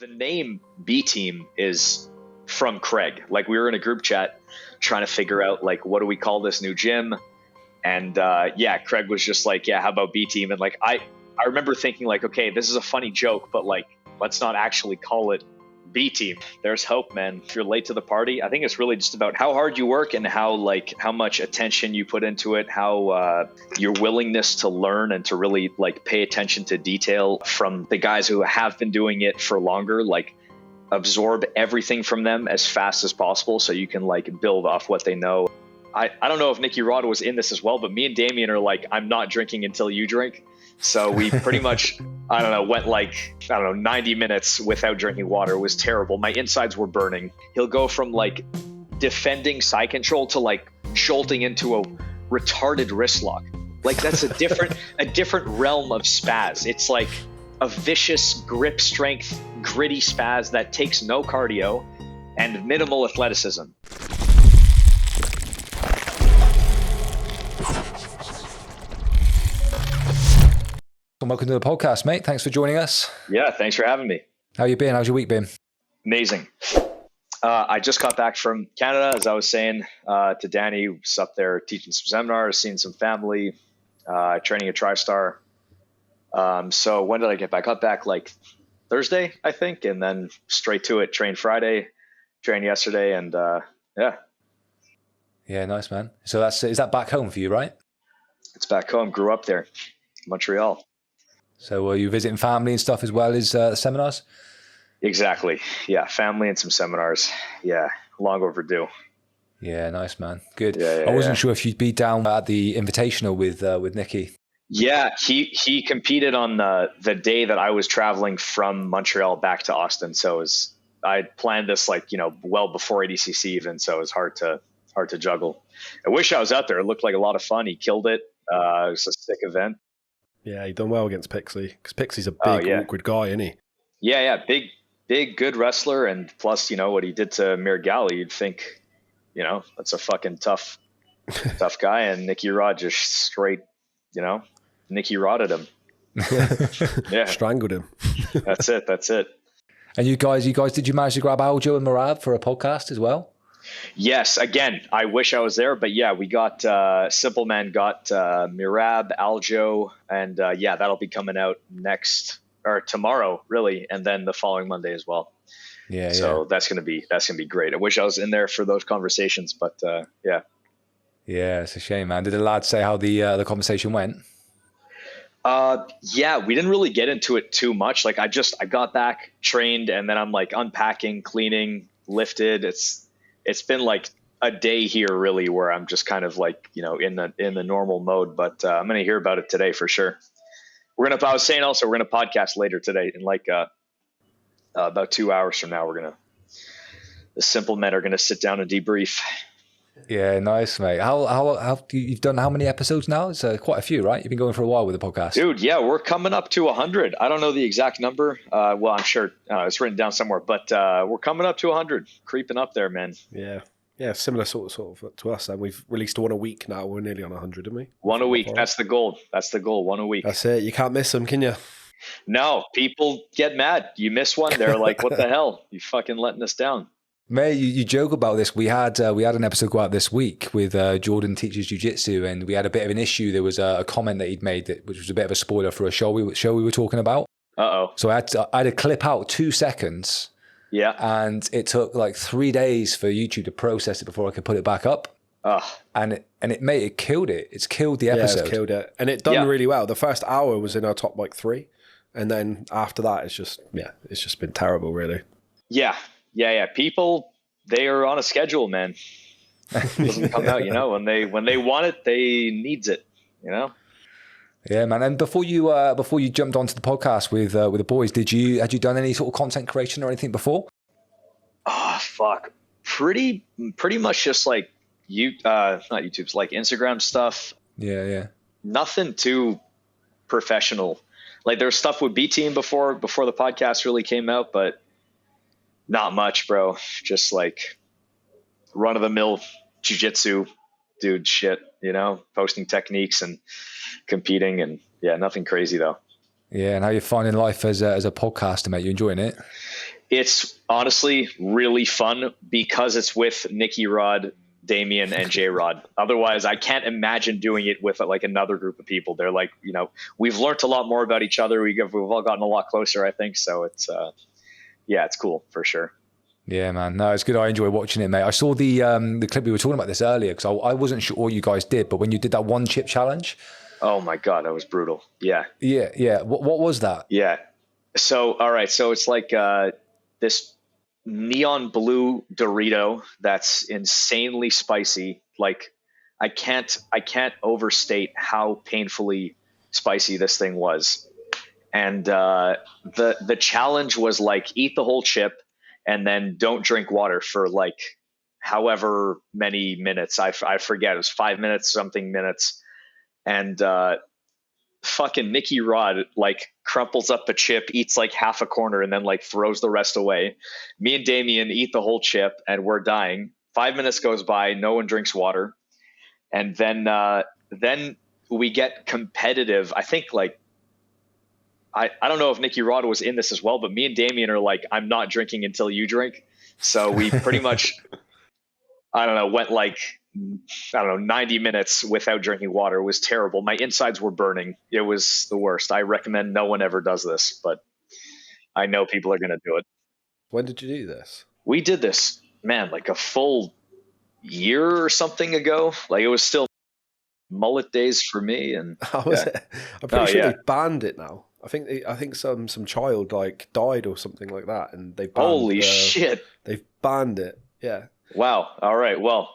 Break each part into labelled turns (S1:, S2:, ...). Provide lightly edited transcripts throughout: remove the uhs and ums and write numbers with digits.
S1: The name B Team is from Craig. Like, we were in a group chat trying to figure out, like, what do we call this new gym? And Craig was just like, yeah, how about B Team? And like, I remember thinking like, okay, this is a funny joke, but like, let's not actually call it B Team. There's hope, man. If you're late to the party, I think it's really just about how hard you work and how much attention you put into it, how your willingness to learn and to really like pay attention to detail from the guys who have been doing it for longer, like absorb everything from them as fast as possible so you can like build off what they know. I don't know if Nicky Rod was in this as well, but me and Damien are like, I'm not drinking until you drink. So we pretty much, went like, 90 minutes without drinking water. It was terrible. My insides were burning. He'll go from like defending side control to like jolting into a retarded wrist lock. Like, that's a different realm of spaz. It's like a vicious grip strength, gritty spaz that takes no cardio and minimal athleticism.
S2: Welcome to the podcast, mate. Thanks for joining us.
S1: Yeah, thanks for having me.
S2: How you been? How's your week been?
S1: Amazing. I just got back from Canada, as I was saying to Danny. Was up there teaching some seminars, seeing some family, training at Tristar. So when did I get back? I got back like Thursday, I think, and then straight to it. Trained Friday, trained yesterday, and yeah.
S2: Yeah, nice, man. So is that back home for you, right?
S1: It's back home. Grew up there, Montreal.
S2: So are you visiting family and stuff as well as seminars?
S1: Exactly. Yeah, family and some seminars. Yeah, long overdue.
S2: Yeah, nice, man. Good.
S1: Yeah,
S2: I wasn't sure if you'd be down at the Invitational with Nicky. Yeah,
S1: he competed on the day that I was traveling from Montreal back to Austin. So I planned this well before ADCC even. So it was hard to juggle. I wish I was out there. It looked like a lot of fun. He killed it. It was a sick event.
S3: Yeah, he done well against Pixie because Pixie's a big, awkward guy, isn't he?
S1: Yeah, big, good wrestler, and plus, what he did to Mirgali, you'd think, that's a fucking tough guy, and Nicky Rod just straight, Nicky Rodded him. Yeah,
S3: strangled him.
S1: That's it.
S2: And you guys, did you manage to grab Aljo and Marab for a podcast as well?
S1: Yes. Again, I wish I was there, but yeah, we got Simple Man got Mirab, Aljo, and that'll be coming out tomorrow, really, and then the following Monday as well.
S2: Yeah.
S1: So that's gonna be great. I wish I was in there for those conversations, but yeah.
S2: Yeah, it's a shame, man. Did the lads say how the conversation went?
S1: Yeah, we didn't really get into it too much. Like I got back, trained, and then I'm like unpacking, cleaning, lifted. It's been like a day here really where I'm just kind of like, in the normal mode, but I'm going to hear about it today for sure. I was saying also, we're going to podcast later today in like about 2 hours from now. The Simple Men are going to sit down and debrief.
S2: Yeah, nice, mate. How you've done how many episodes now? It's quite a few, right? You've been going for a while with the podcast.
S1: Dude, yeah, we're coming up to 100. I don't know the exact number. Well, I'm sure it's written down somewhere, but we're coming up to 100, creeping up there, man.
S3: Yeah, similar sort of to us. And we've released one a week now. We're nearly on 100, aren't we?
S1: One a week. That's the goal. One a week.
S3: That's it. You can't miss them, can you?
S1: No, people get mad. You miss one, they're like, "What the hell? You fucking letting us down."
S2: Mate, you joke about this. We had an episode go out this week with Jordan Teaches Jiu-Jitsu, and we had a bit of an issue. There was a comment that he'd made which was a bit of a spoiler for a show we were talking about.
S1: Uh-oh.
S2: So I had to clip out 2 seconds.
S1: Yeah.
S2: And it took like 3 days for YouTube to process it before I could put it back up. And it killed it. It's killed the episode.
S3: Yeah, it's killed it. And it done really well. The first hour was in our top 3. And then after that, it's just been terrible, really.
S1: Yeah. People, they are on a schedule, man. It doesn't come out, when they want it, they needs it,
S2: Yeah, man. And before you jumped onto the podcast with the boys, had you done any sort of content creation or anything before?
S1: Oh, fuck. Pretty much just like not YouTube's like Instagram stuff.
S2: Yeah.
S1: Nothing too professional. Like there's stuff with B Team before the podcast really came out, but not much, bro. Just like run of the mill jiu-jitsu dude shit, posting techniques and competing, and yeah, nothing crazy though.
S2: Yeah, and how you finding life as a podcaster, mate? You enjoying it?
S1: It's honestly really fun because it's with Nicky Rod, Damien, and J Rod. Otherwise, I can't imagine doing it with like another group of people. They're like, you know, we've learned a lot more about each other. We've all gotten a lot closer, I think. So it's, yeah, it's cool for sure.
S2: Yeah, man. No, it's good. I enjoy watching it, mate. I saw the clip we were talking about this earlier because I wasn't sure what you guys did, but when you did that one chip challenge.
S1: Oh my God, that was brutal. Yeah.
S2: Yeah, yeah. What was that?
S1: Yeah. So, all right. So it's like this neon blue Dorito that's insanely spicy. Like I can't overstate how painfully spicy this thing was. And the challenge was like eat the whole chip and then don't drink water for like however many minutes. I forget. It was 5 minutes, something minutes. And fucking Nicky Rod like crumples up a chip, eats like half a corner, and then like throws the rest away. Me and Damien eat the whole chip, and we're dying. 5 minutes goes by, no one drinks water, and then we get competitive. I think like I don't know if Nicky Rod was in this as well, but me and Damien are like, I'm not drinking until you drink. So we pretty much I don't know, went like, I don't know, 90 minutes without drinking water. It was terrible. My insides were burning. It was the worst. I recommend no one ever does this, but I know people are going to do it.
S3: When did you do this?
S1: We did this, man, like a full year or something ago. Like it was still mullet days for me. And
S3: how was it? I'm pretty sure they banned it now. I think some child like died or something like that, and they banned
S1: holy shit.
S3: They've banned it. Yeah.
S1: Wow. All right. Well.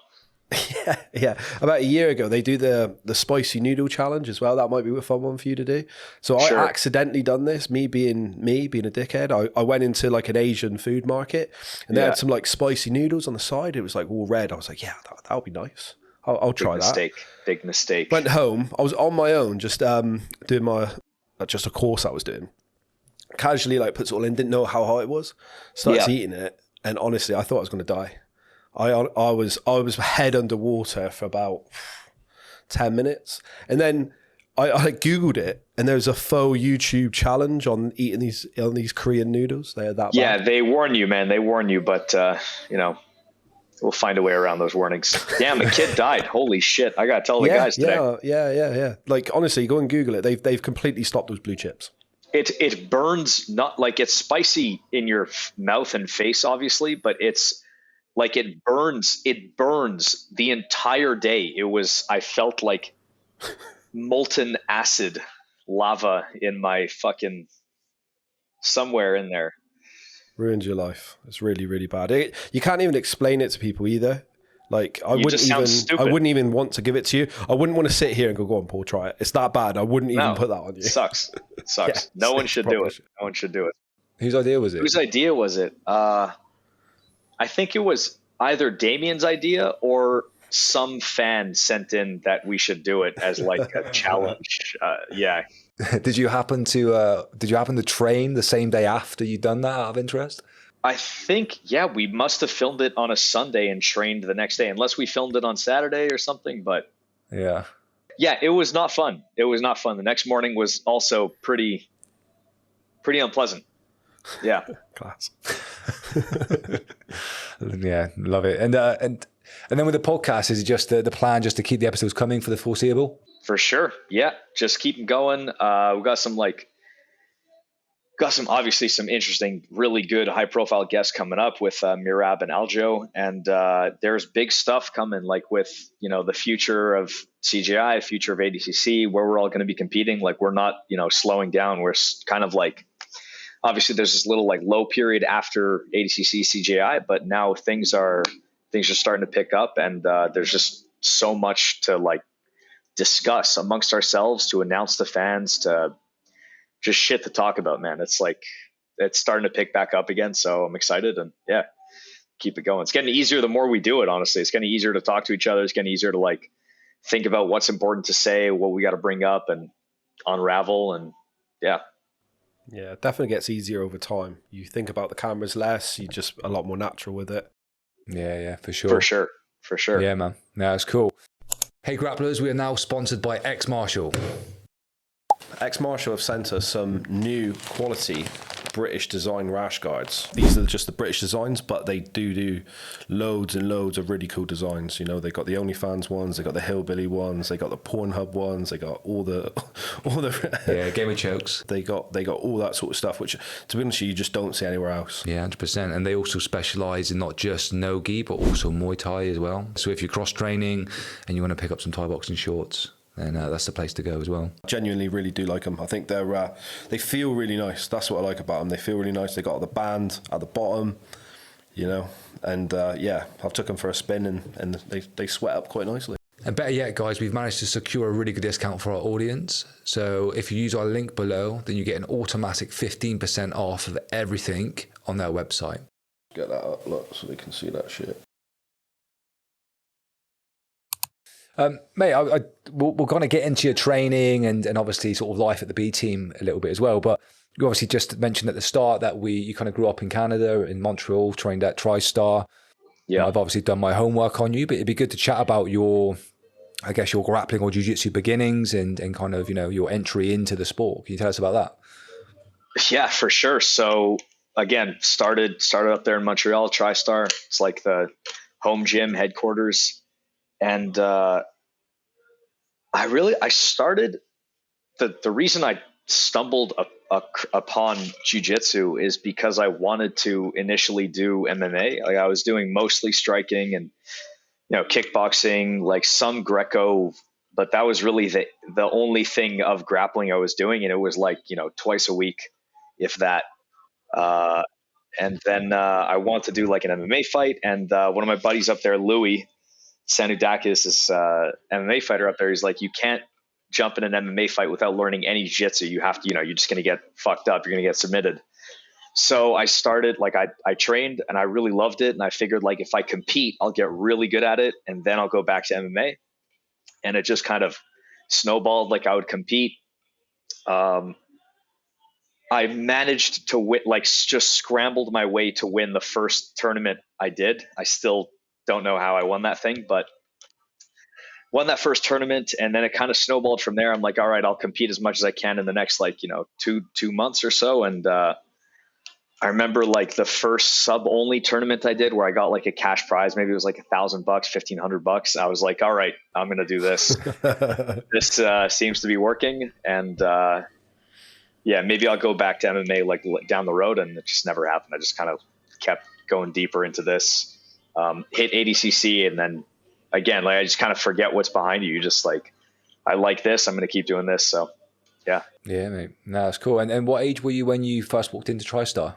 S3: Yeah. About a year ago, they do the spicy noodle challenge as well. That might be a fun one for you to do. So sure. I accidentally done this. Me being a dickhead, I went into like an Asian food market, and they had some like spicy noodles on the side. It was like all red. I was like, yeah, that would be nice. I'll try that.
S1: Big mistake.
S3: Went home. I was on my own, just doing my just a course I was doing. Casually, like puts it all in. Didn't know how hot it was. Started eating it, and honestly, I thought I was going to die. I was head underwater for about 10 minutes, and then I Googled it, and there was a faux YouTube challenge on eating these Korean noodles. They're that bad.
S1: They warn you, man. They warn you, but you know, we'll find a way around those warnings. Damn, a kid died. Holy shit! I gotta tell the guys today.
S3: Yeah. Like honestly, go and Google it. They've completely stopped those blue chips.
S1: It burns, not like it's spicy in your mouth and face, obviously, but it's like it burns the entire day. I felt like molten acid lava in my fucking somewhere in there.
S3: Ruins your life. It's really, really bad. You can't even explain it to people either. Like I wouldn't even want to give it to you. I wouldn't want to sit here and go on, Paul, try it. It's that bad. I wouldn't even put that on you.
S1: It sucks. Yeah, no one should do it. No one should do it.
S2: Whose idea was it?
S1: I think it was either Damien's idea or some fan sent in that we should do it as like a challenge. Yeah.
S2: Did you happen to train the same day after you'd done that out of interest?
S1: I think, we must have filmed it on a Sunday and trained the next day, unless we filmed it on Saturday or something. But yeah, it was not fun. The next morning was also pretty unpleasant. Yeah.
S2: Class. Yeah, love it. And then with the podcast, is it just the plan just to keep the episodes coming for the foreseeable?
S1: For sure. Yeah. Just keep them going. We've got some obviously some interesting, really good high profile guests coming up with Mirab and Aljo. And there's big stuff coming, like with, the future of CGI, future of ADCC, where we're all going to be competing. Like we're not, slowing down. We're kind of like, obviously there's this little like low period after ADCC CGI, but now things are starting to pick up, and there's just so much to like discuss amongst ourselves, to announce to fans, to just shit to talk about, man. It's like, it's starting to pick back up again. So I'm excited, and keep it going. It's getting easier the more we do it, honestly. It's getting easier to talk to each other. It's getting easier to like think about what's important to say, what we got to bring up and unravel. And yeah,
S3: it definitely gets easier over time. You think about the cameras less, you're just a lot more natural with it.
S2: Yeah, for sure.
S1: For sure.
S2: Yeah, man. No, it's cool. Hey, grapplers, we are now sponsored by X Marshall.
S3: X Marshall have sent us some new quality British design rash guards. These are just the British designs, but they do loads and loads of really cool designs. You know, they got the OnlyFans ones, they got the Hillbilly ones, they got the Pornhub ones, they got all the
S2: Game of Chokes.
S3: They got all that sort of stuff, which, to be honest, you just don't see anywhere else.
S2: Yeah, 100%. And they also specialize in not just no-gi, but also Muay Thai as well. So if you're cross-training and you want to pick up some Thai boxing shorts, then that's the place to go as well.
S3: Genuinely really do like them. I think they feel really nice. That's what I like about them. They feel really nice. They got the band at the bottom, you know, and I've took them for a spin and they sweat up quite nicely.
S2: And better yet, guys, we've managed to secure a really good discount for our audience. So if you use our link below, then you get an automatic 15% off of everything on their website.
S3: Get that up, look, so they can see that shit.
S2: Mate, we're going to get into your training and obviously sort of life at the B team a little bit as well. But you obviously just mentioned at the start that you kind of grew up in Canada, in Montreal, trained at Tristar. Yeah, I've obviously done my homework on you, but it'd be good to chat about your grappling or jiu-jitsu beginnings and kind of, you know, your entry into the sport. Can you tell us about that?
S1: Yeah, for sure. So again, started up there in Montreal, Tristar. It's like the home gym headquarters. And I started, the reason I stumbled upon jiu-jitsu is because I wanted to initially do MMA. Like I was doing mostly striking and, you know, kickboxing, like some Greco, but that was really the only thing of grappling I was doing. And it was like, you know, twice a week, if that. And then I wanted to do like an MMA fight. And one of my buddies up there, Louis Sanudakis, this MMA fighter up there, he's like, you can't jump in an MMA fight without learning any jiu-jitsu. You have to, you know, you're just going to get fucked up. You're going to get submitted. So I started, like I trained and I really loved it. And I figured like, if I compete, I'll get really good at it. And then I'll go back to MMA. And it just kind of snowballed. Like I would compete. I managed to win, like just scrambled my way to win the first tournament I did. I still don't know how I won that thing, but won that first tournament. And then it kind of snowballed from there. I'm like, all right, I'll compete as much as I can in the next, like, you know, two months or so. And I remember like the first sub only tournament I did where I got like a cash prize. Maybe it was like $1,000, $1,500. I was like, all right, I'm going to do this. This seems to be working. And yeah, maybe I'll go back to MMA like down the road. And it just never happened. I just kind of kept going deeper into this. Hit ADCC, and then again, like I just kind of forget what's behind you. You just like, I like this, I'm going to keep doing this. So yeah.
S2: Yeah, mate. No, that's cool. And what age were you when you first walked into Tristar?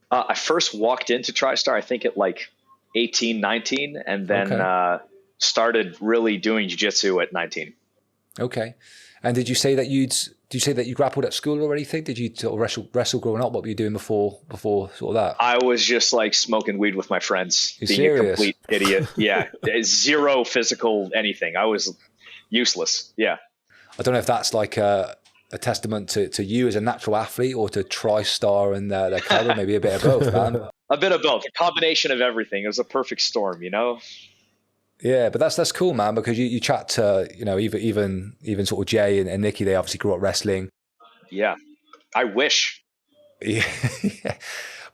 S1: I first walked into Tristar, I think at like 18, 19, and then started really doing jiu-jitsu at 19.
S2: Okay. And did you say that you grappled at school or anything? Did you sort of wrestle growing up? What were you doing before sort of that?
S1: I was just like smoking weed with my friends.
S2: You're
S1: being
S2: serious?
S1: A complete idiot. Yeah. Zero physical anything. I was useless. Yeah.
S2: I don't know if that's like a testament to you as a natural athlete or to Tristar and their cover, maybe a bit of both, man.
S1: A bit of both. A combination of everything. It was a perfect storm, you know?
S2: Yeah, but that's cool, man, because you chat to, you know, even sort of Jay and Nikki, they obviously grew up wrestling.
S1: Yeah, I wish.
S2: Yeah.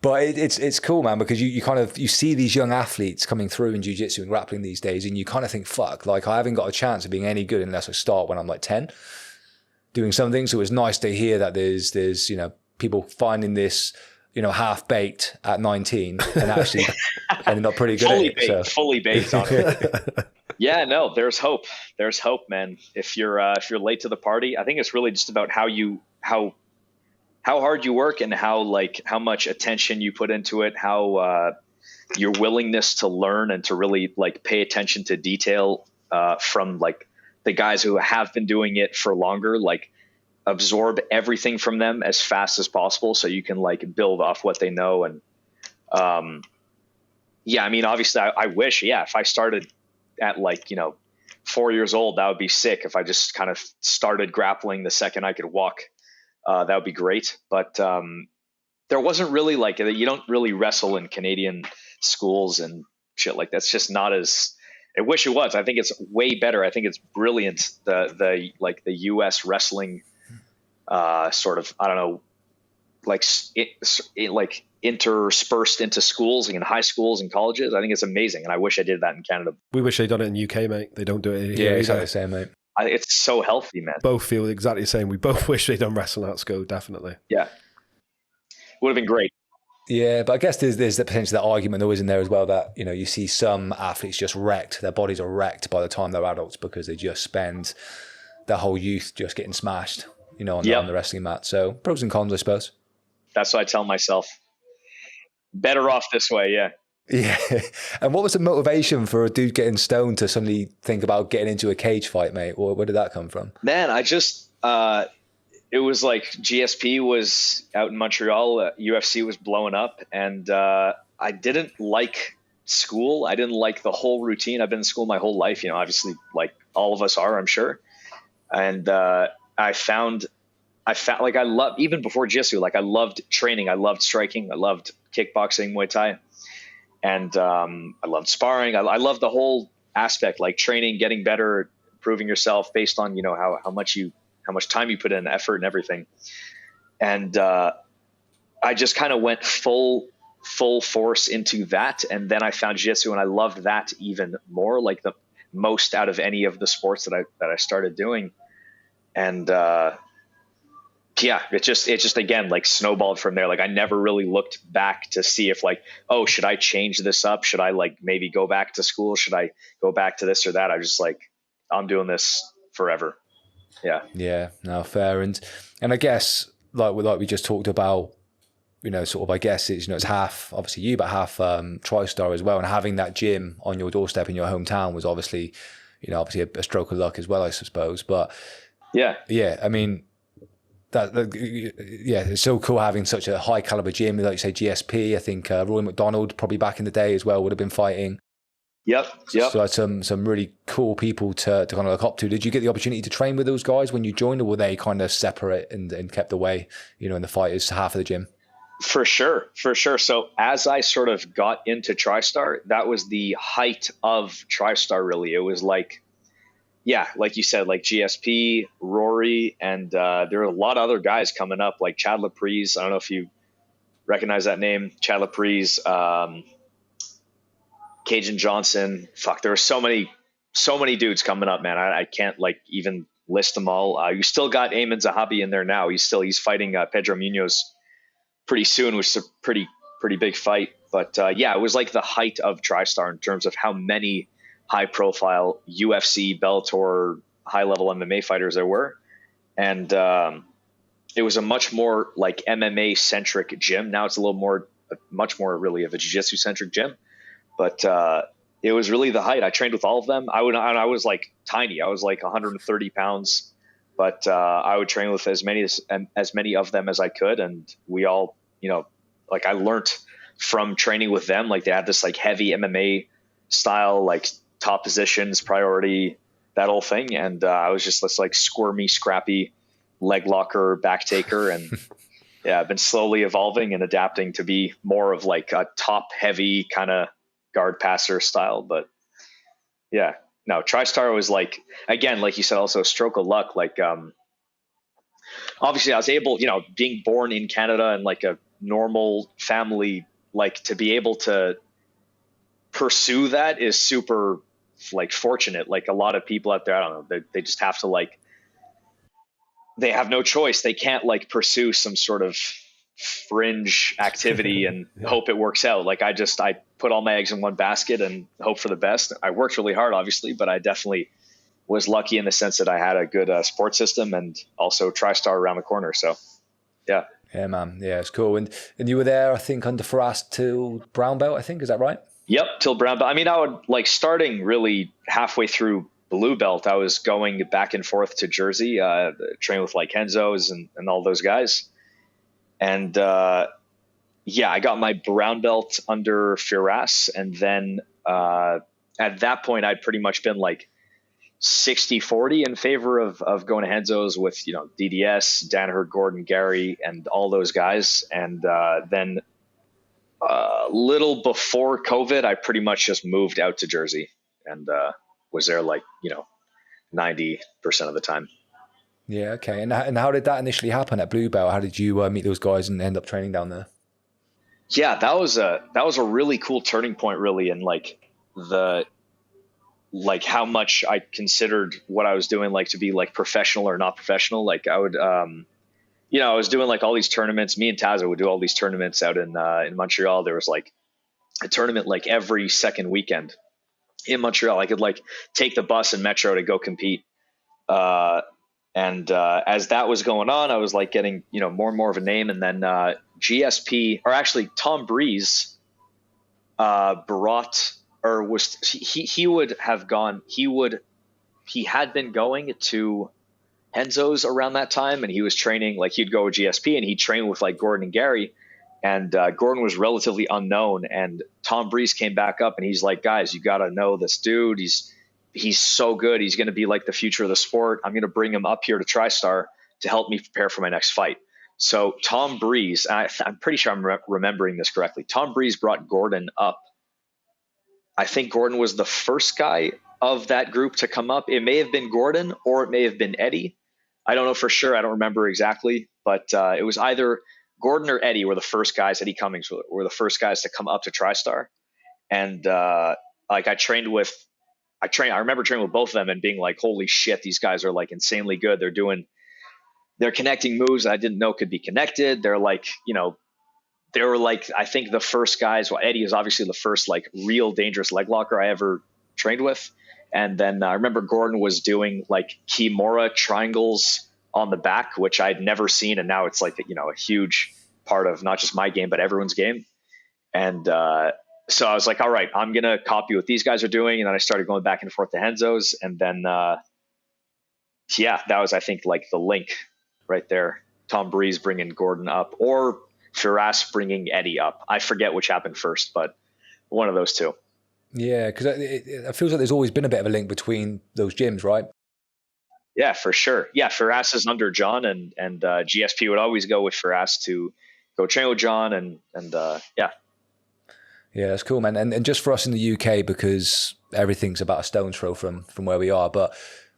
S2: But it's cool, man, because you kind of, you see these young athletes coming through in jiu-jitsu and grappling these days, and you kind of think, fuck, like I haven't got a chance of being any good unless I start when I'm like 10 doing something. So it's nice to hear that there's, you know, people finding this, you know, half baked at 19 and actually ending up pretty good
S1: fully baked on it. Yeah, no, there's hope. There's hope, man. If you're late to the party, I think it's really just about how hard you work and how much attention you put into it, how your willingness to learn and to really like pay attention to detail from like the guys who have been doing it for longer, like absorb everything from them as fast as possible so you can like build off what they know. And yeah, I mean, obviously I wish, if I started at like, you know, 4 years old, that would be sick. If I just kind of started grappling the second I could walk, that would be great. But there wasn't really like, you don't really wrestle in Canadian schools and shit like that's just not as, I wish it was. I think it's way better. I think it's brilliant. The US wrestling sort of, I don't know, like like interspersed into schools and high schools and colleges. I think it's amazing, and I wish I did that in Canada.
S3: We wish they'd done it in the UK, mate. They don't do it here.
S2: Yeah, exactly the same, mate.
S1: It's so healthy, man.
S3: Both feel exactly the same. We both wish they'd done wrestling at school, definitely.
S1: Yeah, would have been great.
S2: Yeah, but I guess there's the potential that argument though, isn't there, as well, that, you know, you see some athletes just wrecked, their bodies are wrecked by the time they're adults because they just spend their whole youth just getting smashed, you know, on the wrestling mat. So pros and cons, I suppose.
S1: That's what I tell myself. Better off this way, yeah.
S2: Yeah. And what was the motivation for a dude getting stoned to suddenly think about getting into a cage fight, mate? Or where did that come from?
S1: Man, I just, it was like GSP was out in Montreal, UFC was blowing up, and I didn't like school. I didn't like the whole routine. I've been in school my whole life, you know, obviously like all of us are, I'm sure. And I found like I love, even before Jiu-Jitsu, like I loved training. I loved striking. I loved kickboxing, Muay Thai. And I loved sparring. I loved the whole aspect, like training, getting better, improving yourself based on, you know, how much time you put in, effort and everything. And I just kind of went full force into that. And then I found Jiu-Jitsu and I loved that even more, like the most out of any of the sports that I started doing. And yeah, it just again, like snowballed from there. Like I never really looked back to see if like, oh, should I change this up? Should I like maybe go back to school? Should I go back to this or that? I was just like, I'm doing this forever. Yeah.
S2: Yeah, no, fair. And I guess like we just talked about, you know, sort of, I guess it's, you know, it's half obviously you, but half Tristar as well. And having that gym on your doorstep in your hometown was obviously, you know, obviously a stroke of luck as well, I suppose. But yeah, I mean, it's so cool having such a high caliber gym, like you say, GSP. I think Roy McDonald probably back in the day as well would have been fighting.
S1: Yep.
S2: So had some really cool people to kind of look up to. Did you get the opportunity to train with those guys when you joined, or were they kind of separate and kept away, you know, in the fighters half of the gym?
S1: For sure. So as I sort of got into Tristar, that was the height of Tristar, really. It was like, yeah, like you said, like GSP, Rory, and there were a lot of other guys coming up, like Chad Laprise. I don't know if you recognize that name, Chad Laprise, Cajun Johnson. Fuck, there were so many dudes coming up, man. I can't like even list them all. You still got Ayman Zahabi in there now. He's fighting Pedro Munoz pretty soon, which is a pretty big fight. But yeah, it was like the height of Tristar in terms of how many high profile UFC, Bellator, high level MMA fighters there were. And it was a much more like MMA centric gym. Now it's much more really of a jiu-jitsu centric gym. But it was really the height. I trained with all of them. I was like tiny. I was like 130 pounds, but I would train with as many of them as I could. And we all, you know, like I learned from training with them. Like they had this like heavy MMA style, like top positions, priority, that whole thing. And I was just this like squirmy, scrappy leg locker, back taker. And yeah, I've been slowly evolving and adapting to be more of like a top heavy kind of guard passer style. But yeah, no, Tristar was like, again, like you said, also a stroke of luck. Like, obviously I was able, you know, being born in Canada and like a normal family, like to be able to pursue that is super like fortunate. Like a lot of people out there, I don't know, they just have to like, they have no choice. They can't like pursue some sort of fringe activity and hope it works out. Like I put all my eggs in one basket and hope for the best. I worked really hard, obviously, but I definitely was lucky in the sense that I had a good support system and also Tristar around the corner. So yeah.
S2: Yeah, man. Yeah, it's cool. And you were there, I think, under Firas till brown belt, I think. Is that right?
S1: Yep, till brown belt. I mean, I would like starting really halfway through blue belt. I was going back and forth to Jersey, train with like Renzo's and all those guys. And yeah, I got my brown belt under Firas. And then at that point, I'd pretty much been like 60-40 in favor of going to Renzo's with, you know, DDS, Danaher, Gordon, Gary, and all those guys. And then little before COVID, I pretty much just moved out to Jersey and was there like, you know, 90% of the time.
S2: Yeah, okay. And how did that initially happen at Blue Belt? How did you meet those guys and end up training down there?
S1: Yeah, that was a really cool turning point, really, in like the like how much I considered what I was doing like to be like professional or not professional. Like I would, I was doing like all these tournaments. Me and Taza would do all these tournaments out in Montreal. There was like a tournament like every second weekend in Montreal. I could like take the bus and metro to go compete. And as that was going on, I was like getting, more and more of a name. And then GSP, or actually Tom Breeze, brought, or was he would have gone. He had been going to Renzo's around that time, and he was training. Like he'd go with GSP, and he'd train with like Gordon and Gary. And Gordon was relatively unknown, and Tom Breeze came back up, and he's like, "Guys, you got to know this dude. He's so good. He's going to be like the future of the sport. I'm going to bring him up here to Tristar to help me prepare for my next fight." So Tom Breeze, I'm pretty sure I'm remembering this correctly. Tom Breeze brought Gordon up. I think Gordon was the first guy of that group to come up. It may have been Gordon or it may have been Eddie. I don't know for sure. I don't remember exactly, but it was either Gordon or Eddie were the first guys. Eddie Cummings were the first guys to come up to Tristar. And I remember training with both of them and being like, holy shit, these guys are like insanely good. They're connecting moves I didn't know could be connected. They're like, they were like, I think the first guys, well, Eddie is obviously the first like real dangerous leg locker I ever trained with. And then I remember Gordon was doing like Kimura triangles on the back, which I'd never seen. And now it's like, a huge part of not just my game, but everyone's game. And so I was like, all right, I'm going to copy what these guys are doing. And then I started going back and forth to Renzo's. And then, that was, I think, like the link right there. Tom Breeze bringing Gordon up, or Firas bringing Eddie up. I forget which happened first, but one of those two.
S2: Yeah, because it feels like there's always been a bit of a link between those gyms, right?
S1: Yeah, for sure. Yeah, Firas is under John, and GSP would always go with Firas to go train with John, and yeah.
S2: Yeah, that's cool, man. And just for us in the UK, because everything's about a stone's throw from where we are, but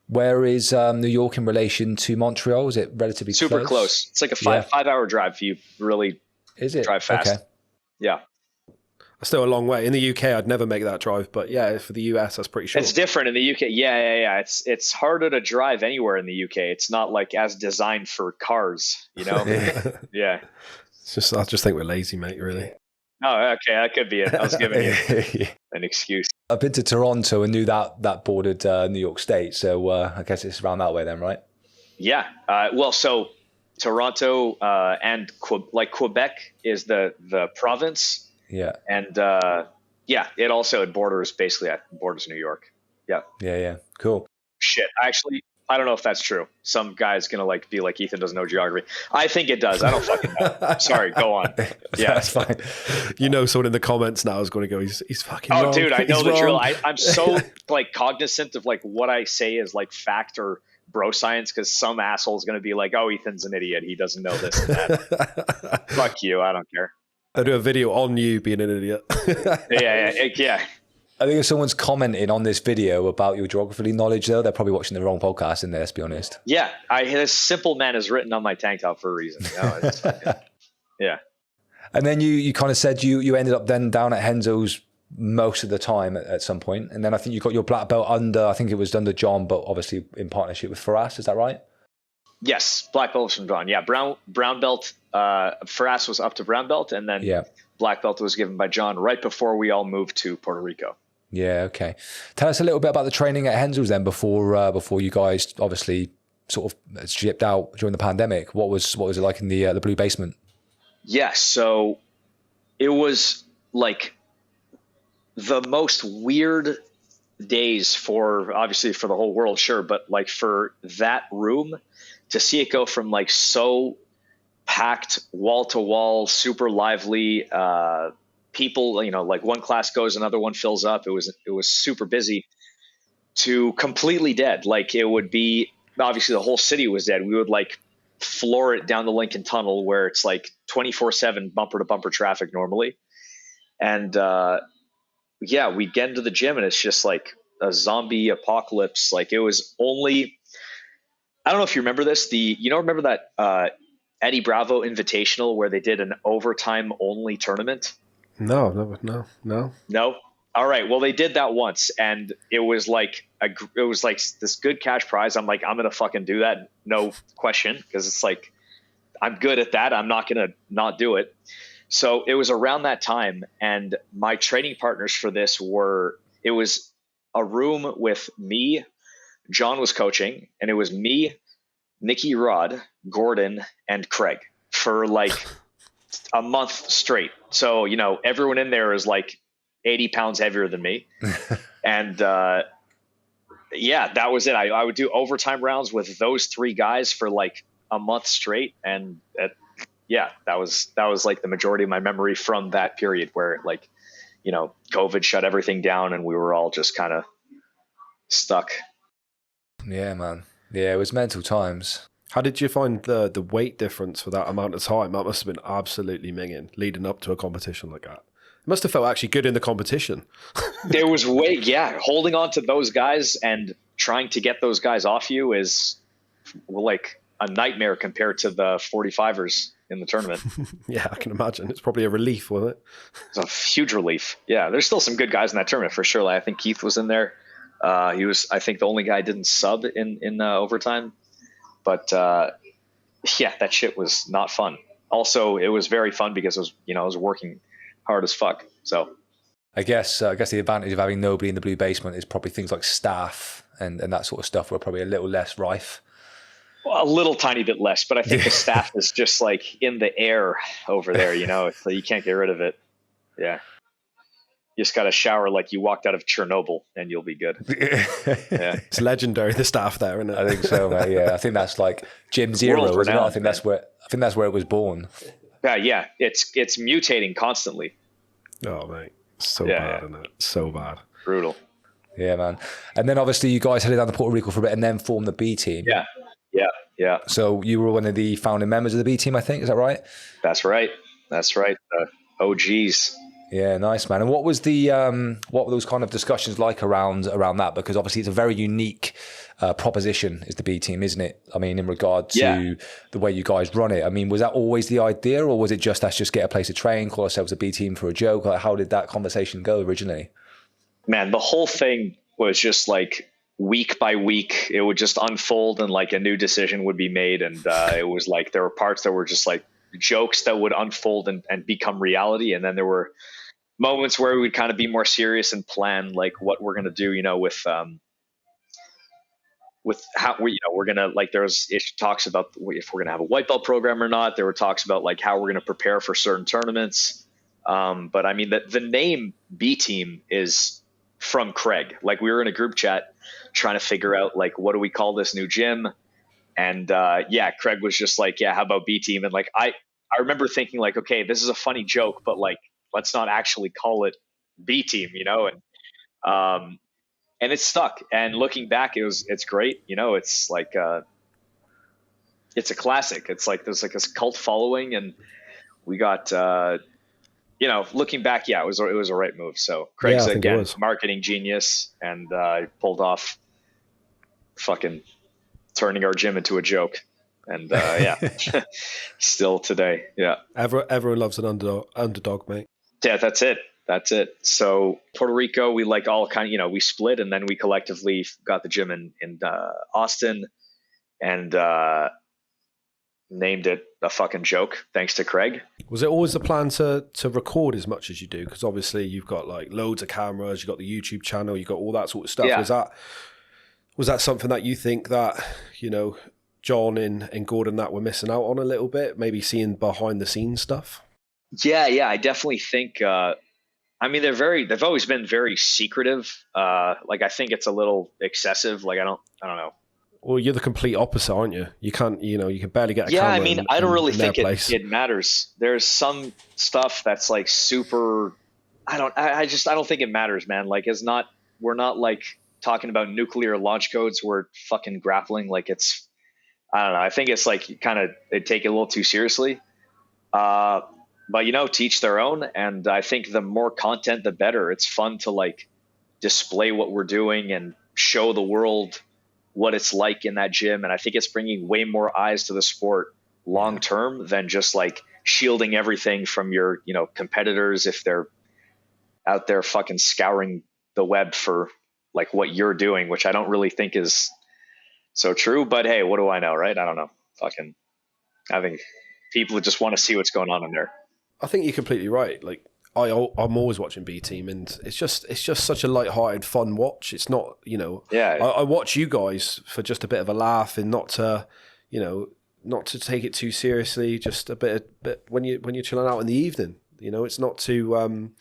S2: where is New York in relation to Montreal? Is it relatively
S1: super close? It's like a 5-hour drive if you really drive fast. Okay. Yeah.
S3: Still a long way. In the UK, I'd never make that drive, but yeah, for the US, that's pretty short.
S1: It's different in the UK. Yeah. It's harder to drive anywhere in the UK. It's not like as designed for cars, Yeah.
S3: I just think we're lazy, mate, really.
S1: Oh, okay. That could be it. I was giving you an excuse.
S2: I've been to Toronto and knew that bordered New York State. So I guess it's around that way then, right?
S1: Yeah. So Toronto and Quebec is the province.
S2: Yeah.
S1: And it borders New York. Yeah.
S2: Yeah. Cool.
S1: Shit. Actually, I don't know if that's true. Some guy's going to be like, Ethan doesn't know geography. I think it does. I don't fucking know. Sorry, go on. Yeah,
S3: that's fine. Someone in the comments now is going to go, he's fucking wrong.
S1: Oh, dude, I know the drill. I'm so cognizant of what I say is fact or bro science, because some asshole is going to be like, oh, Ethan's an idiot. He doesn't know this and that. Fuck you. I don't care.
S3: I'll do a video on you being an idiot.
S1: Yeah.
S2: I think if someone's commenting on this video about your geography knowledge, though, they're probably watching the wrong podcast in there, let's be honest.
S1: Yeah. This simple man is written on my tank top for a reason. Yeah.
S2: And then you kind of said you ended up then down at Renzo's most of the time at some point. And then I think you got your black belt I think it was under John, but obviously in partnership with Firas. Is that right?
S1: Yes. Black belt from John. Yeah. Brown belt. Firas was up to brown belt, and then black belt was given by John right before we all moved to Puerto Rico.
S2: Yeah, okay. Tell us a little bit about the training at Renzo's then before you guys obviously sort of shipped out during the pandemic. What was it like in the blue basement? Yeah,
S1: so it was like the most weird days for the whole world, sure, but for that room to see it go from so packed wall to wall, super lively, people, one class goes, another one fills up. It was super busy, to completely dead. It would be, obviously the whole city was dead. We would floor it down the Lincoln Tunnel, where it's 24/7 bumper to bumper traffic normally. And we get into the gym and it's just a zombie apocalypse. It was only I don't know if you remember this. Remember that Eddie Bravo Invitational where they did an overtime only tournament?
S3: No.
S1: No. All right. Well, they did that once, and it was like this good cash prize. I'm like, I'm gonna fucking do that, no question, because it's like I'm good at that. I'm not gonna not do it. So it was around that time, and my training partners for this it was a room with me. John was coaching, and it was me, Nicky Rod, Gordon, and Craig for like a month straight. So, everyone in there is like 80 pounds heavier than me. And yeah, that was it. I would do overtime rounds with those three guys for like a month straight. And yeah, that was like the majority of my memory from that period where like, COVID shut everything down and we were all just kind of stuck.
S2: Yeah, man. Yeah, it was mental times.
S3: How did you find the weight difference for that amount of time? That must have been absolutely minging leading up to a competition like that. It must have felt actually good in the competition.
S1: There was holding on to those guys and trying to get those guys off you is like a nightmare compared to the 45ers in the tournament.
S3: Yeah, I can imagine. It's probably a relief, wasn't it?
S1: It's a huge relief. Yeah, there's still some good guys in that tournament for sure. Like, I think Keith was in there. He was, I think, the only guy didn't sub in overtime. But yeah, that shit was not fun. Also, it was very fun because I was working hard as fuck. So
S2: I guess the advantage of having nobody in the blue basement is probably things like staff and that sort of stuff were probably a little less rife.
S1: Well, a little tiny bit less, but I think the staff is just like in the air over there, it's like you can't get rid of it. Yeah. You just got to shower like you walked out of Chernobyl and you'll be good. Yeah.
S3: It's legendary, the staff there, isn't it?
S2: I think so, mate. Yeah. I think that's like Gym Zero, isn't it? I think that's where it was born.
S1: Yeah. It's mutating constantly.
S3: Oh, mate. So bad, isn't it? So bad.
S1: Brutal.
S2: Yeah, man. And then obviously you guys headed down to Puerto Rico for a bit and then formed the B team.
S1: Yeah.
S2: So you were one of the founding members of the B team, I think. Is that right?
S1: That's right. OGs.
S2: Yeah, nice, man. And what was what were those kind of discussions like around that? Because obviously it's a very unique proposition is the B team, isn't it? I mean, in regard to the way you guys run it. I mean, was that always the idea, or was it just let's just get a place to train, call ourselves a B team for a joke? Like, how did that conversation go originally? Man,
S1: the whole thing was just like week by week, it would just unfold and like a new decision would be made. And it was like there were parts that were just like jokes that would unfold and become reality. And then there were moments where we would kind of be more serious and plan like what we're going to do, with how we're going to, like, there's talks about if we're going to have a white belt program or not. There were talks about like how we're going to prepare for certain tournaments. But I mean, the name B team is from Craig. Like, we were in a group chat trying to figure out like, what do we call this new gym? And Craig was just like, yeah, how about B team? And like, I remember thinking like, okay, this is a funny joke, but like, let's not actually call it B team, and it stuck. And looking back, it's great. It's like, it's a classic. It's like, there's like this cult following, and we got, looking back, it was a right move. So Craig's again, marketing genius, and pulled off fucking turning our gym into a joke. And still today. Yeah.
S3: Everyone loves an underdog, mate.
S1: Yeah, that's it. So Puerto Rico, we like all kind of, we split, and then we collectively got the gym in Austin, and named it a fucking joke, thanks to Craig.
S3: Was it always the plan to record as much as you do? Because obviously you've got like loads of cameras, you've got the YouTube channel, you've got all that sort of stuff. Yeah. Was that something that you think that, John and Gordon that were missing out on a little bit, maybe seeing behind the scenes stuff? Yeah,
S1: I definitely think, they've always been very secretive. Like, I think it's a little excessive. Like, I don't know.
S3: Well, you're the complete opposite, aren't you? You can't, you can barely get a camera.
S1: Yeah, I mean, I don't really think it matters. There's some stuff that's like super, I don't think it matters, man. Like, we're not like talking about nuclear launch codes. We're fucking grappling. Like, it's, I don't know. I think it's like they take it a little too seriously. But teach their own. And I think the more content, the better. It's fun to like display what we're doing and show the world what it's like in that gym. And I think it's bringing way more eyes to the sport long term than just like shielding everything from your, you know, competitors if they're out there fucking scouring the web for like what you're doing, which I don't really think is so true. But hey, what do I know, right? I don't know. Fucking having people who just want to see what's going on in there.
S3: I think you're completely right. Like I'm always watching B Team, and it's just such a light-hearted, fun watch. It's not, you know, I watch you guys for just a bit of a laugh and not to, you know, not to take it too seriously. Just a bit when you're chilling out in the evening. You know, it's not too,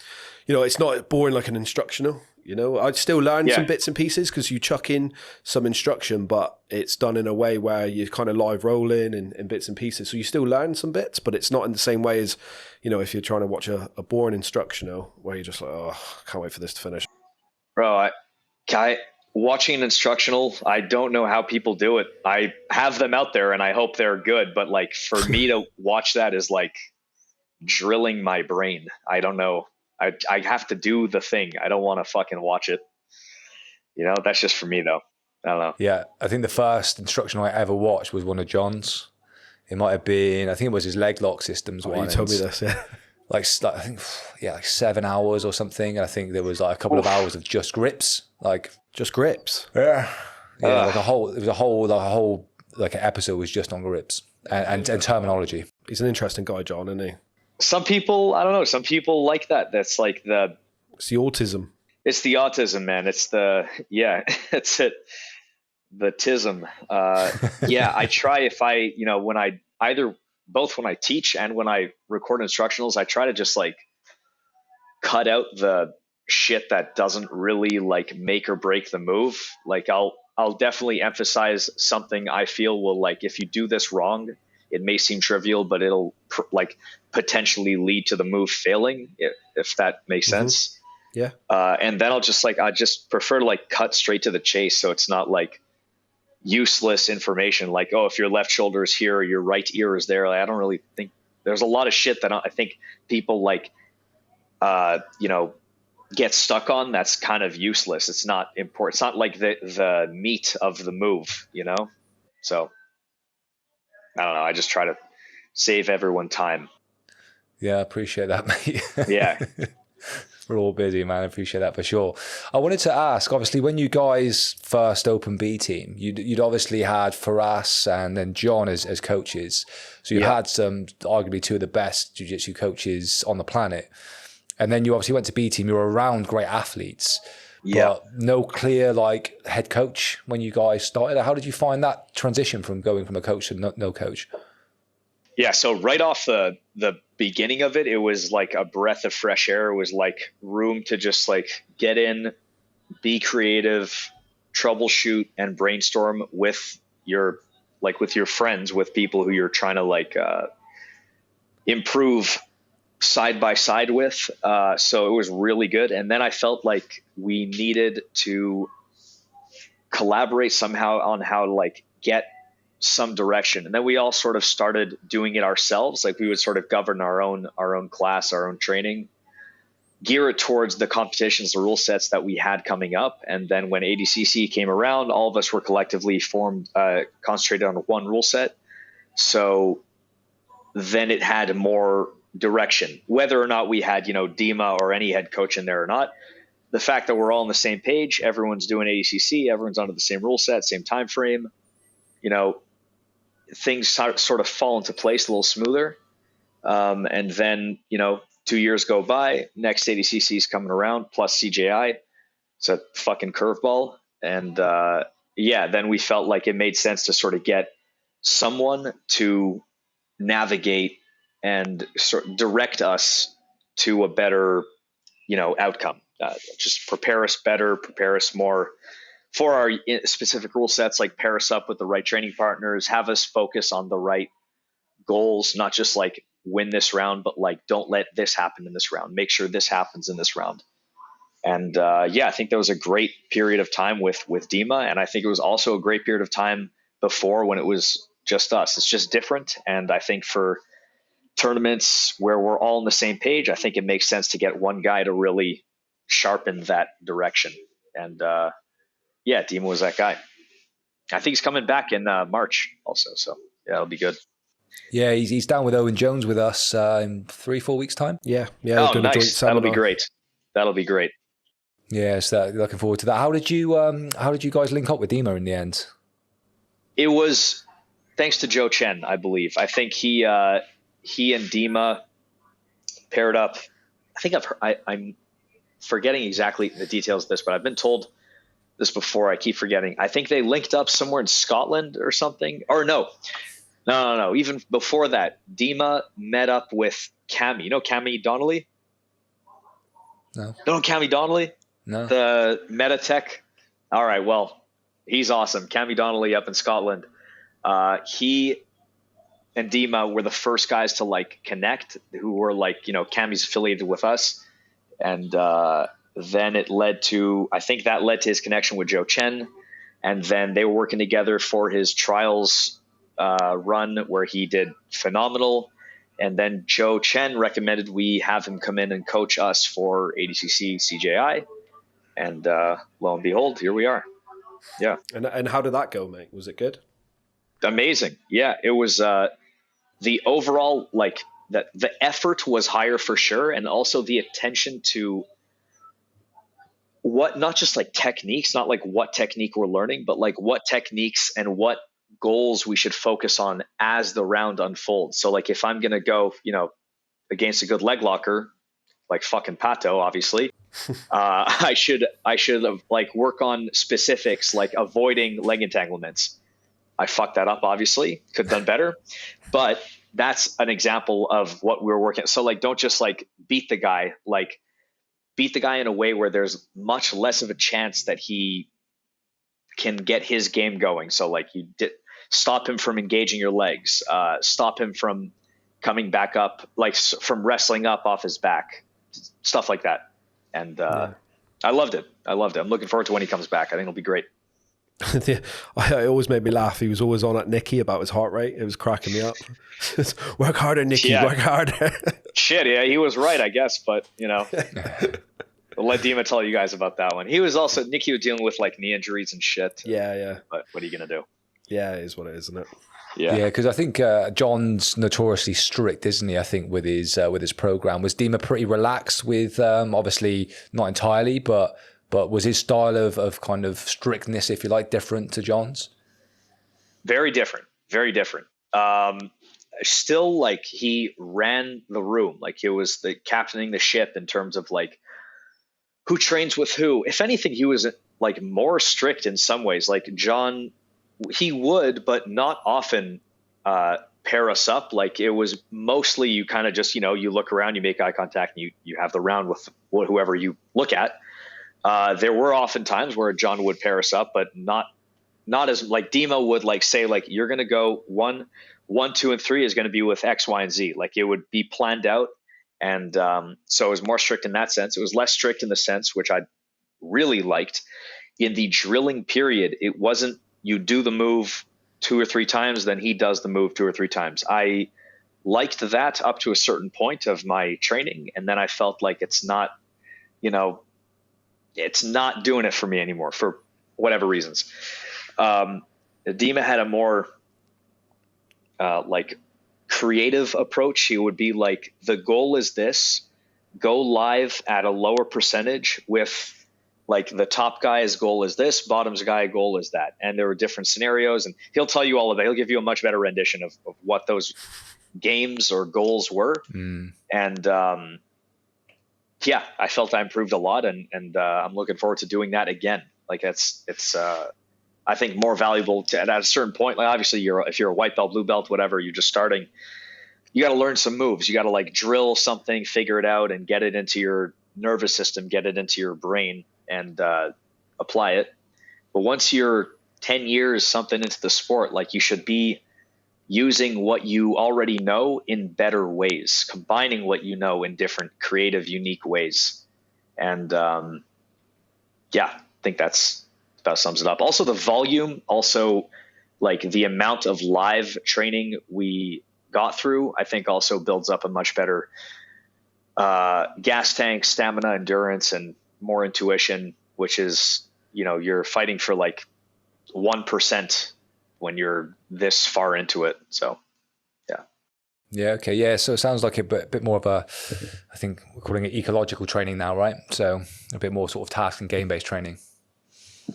S3: you know, it's not boring like an instructional. You know, I'd still learn some bits and pieces because you chuck in some instruction, but it's done in a way where you're kind of live rolling in bits and pieces. So you still learn some bits, but it's not in the same way as, you know, if you're trying to watch a boring instructional where you're just like, oh, I can't wait for this to finish.
S1: Bro, watching an instructional, I don't know how people do it. I have them out there and I hope they're good, but like for me to watch that is like drilling my brain. I don't know. I have to do the thing. I don't want to fucking watch it. You know, that's just for me though. I don't know.
S2: Yeah, I think the first instructional I ever watched was one of John's. It might have been, I think it was his leg lock systems one.
S3: You told me this, yeah.
S2: Like I think, like 7 hours or something. And I think there was like a couple of hours of just grips. Like
S3: just grips.
S2: Yeah. Yeah, like a whole like an episode was just on grips and terminology.
S3: He's an interesting guy, John, isn't he?
S1: Some people, I don't know, some people like that. That's like
S3: it's the autism.
S1: It's the autism, man. It's it's it. The tism. I try if I, you know, when I both when I teach and when I record instructionals, I try to just like cut out the shit that doesn't really like make or break the move. Like I'll definitely emphasize something I feel will, like, if you do this wrong, it may seem trivial, but it'll like potentially lead to the move failing, if that makes sense.
S3: Yeah.
S1: And then I just prefer to like cut straight to the chase. So it's not like useless information. Like, oh, if your left shoulder is here, or your right ear is there. Like, I don't really think there's a lot of shit that I think people like, you know, get stuck on. That's kind of useless. It's not important. It's not like the meat of the move, you know? So I don't know. I just try to save everyone time.
S2: Yeah, I appreciate that, mate.
S1: Yeah.
S2: We're all busy, man. I appreciate that for sure. I wanted to ask, obviously, when you guys first opened B Team, you'd obviously had Firas and then John as coaches. So you had arguably two of the best jiu-jitsu coaches on the planet. And then you obviously went to B Team. You were around great athletes. But no clear like head coach when you guys started. How did you find that transition from going from a coach to no coach?
S1: Yeah, so right off the beginning of it, it was like a breath of fresh air. It was like room to just like get in, be creative, troubleshoot, and brainstorm with your friends, with people who you're trying to like improve side by side with. So it was really good. And then I felt like we needed to collaborate somehow on how to like get some direction. And then we all sort of started doing it ourselves. Like we would sort of govern our own class, our own training, gear it towards the competitions, the rule sets that we had coming up. And then when ADCC came around, all of us were collectively concentrated on one rule set. So then it had more direction, whether or not we had, you know, Dima or any head coach in there or not. The fact that we're all on the same page, everyone's doing ADCC, everyone's under the same rule set, same time frame, you know, things sort of fall into place a little smoother. And then, you know, 2 years go by, next ADCC is coming around, plus CJI. It's a fucking curveball. And then we felt like it made sense to sort of get someone to navigate and sort of direct us to a better, you know, outcome. Just prepare us better, prepare us more for our specific rule sets, like pair us up with the right training partners, have us focus on the right goals, not just like win this round, but like don't let this happen in this round. Make sure this happens in this round. And I think that was a great period of time with Dima. And I think it was also a great period of time before when it was just us. It's just different. And I think for tournaments where we're all on the same page, I think it makes sense to get one guy to really sharpen that direction. And Dima was that guy. I think he's coming back in March also. So yeah, it'll be good.
S2: Yeah, he's down with Owen Jones with us in 3-4 weeks' time.
S3: Yeah.
S1: Oh, nice. That'll be great. That'll be great.
S2: Yeah, so looking forward to that. How did you guys link up with Dima in the end?
S1: It was thanks to Joe Chen, I believe. I think he and Dima paired up. I think I'm forgetting exactly the details of this, but I've been told this before. I keep forgetting. I think they linked up somewhere in Scotland or something. Or no. Even before that, Dima met up with Cammy. You know Cammy Donnelly?
S2: No.
S1: No, Cammy Donnelly?
S2: No.
S1: The Metatech? All right, well, he's awesome. Cammy Donnelly up in Scotland. He and Dima were the first guys to like connect, who were like, Cammy's affiliated with us. And then it led to, I think that led to his connection with Joe Chen. And then they were working together for his trials run where he did phenomenal. And then Joe Chen recommended we have him come in and coach us for ADCC CJI. And lo and behold, here we are. Yeah.
S3: And how did that go, mate? Was it good?
S1: Amazing. Yeah, it was the overall, like the effort was higher for sure. And also the attention to not just like techniques, not like what technique we're learning, but like what techniques and what goals we should focus on as the round unfolds. So like if I'm going to go, against a good leg locker, like fucking Pato, obviously, I should like work on specifics, like avoiding leg entanglements. I fucked that up, obviously, could have done better, but that's an example of what we're working. So like, don't just like beat the guy in a way where there's much less of a chance that he can get his game going. So like stop him from engaging your legs, stop him from coming back up, like from wrestling up off his back, stuff like that. And I loved it. I'm looking forward to when he comes back. I think it'll be great.
S3: It always made me laugh. He was always on at Nicky about his heart rate. It was cracking me up. Work harder, Nicky. Work harder.
S1: Shit, yeah, he was right, I guess. But I'll let Dima tell you guys about that one. Nicky was dealing with like knee injuries and shit.
S3: Yeah.
S1: But what are you gonna do?
S3: Yeah, it is what it is, isn't it?
S2: Yeah, because I think John's notoriously strict, isn't he? I think with his program. Was Dima pretty relaxed with obviously not entirely, but was his style of kind of strictness, if you like, different to John's?
S1: Very different. Still, like he ran the room, like he was the captaining the ship in terms of like who trains with who. If anything, he was like more strict in some ways. Like John, he would, but not often pair us up. Like it was mostly you kind of just, you look around, you make eye contact, and you have the round with whoever you look at. There were often times where John would pair us up, but not as like Dima would like say like you're going to go 1, 2, and 3 is going to be with X, Y, and Z. Like it would be planned out. And so it was more strict in that sense. It was less strict in the sense, which I really liked, in the drilling period. It wasn't you do the move 2 or 3 times, then he does the move 2 or 3 times. I liked that up to a certain point of my training. And then I felt like it's not, it's not doing it for me anymore for whatever reasons. Dima had a more like creative approach. He would be like, the goal is this, go live at a lower percentage with like the top guy's goal is this, bottom's guy goal is that. And there were different scenarios, and he'll tell you all of that. He'll give you a much better rendition of what those games or goals were. And yeah, I felt I improved a lot, and I'm looking forward to doing that again. Like it's I think more valuable at a certain point. Like obviously if you're a white belt, blue belt, whatever, you're just starting, you got to learn some moves. You got to like drill something, figure it out, and get it into your nervous system, get it into your brain, and apply it. But once you're 10 years something into the sport, like you should be using what you already know in better ways, combining what you know in different creative, unique ways. And yeah, I think that's about sums it up. Also the volume, also like the amount of live training we got through, I think also builds up a much better gas tank, stamina, endurance, and more intuition, which is, you're fighting for like 1% when you're this far into it. So, yeah.
S2: Yeah. Okay. Yeah. So it sounds like a bit more of a, I think we're calling it ecological training now, right? So a bit more sort of task and game-based training.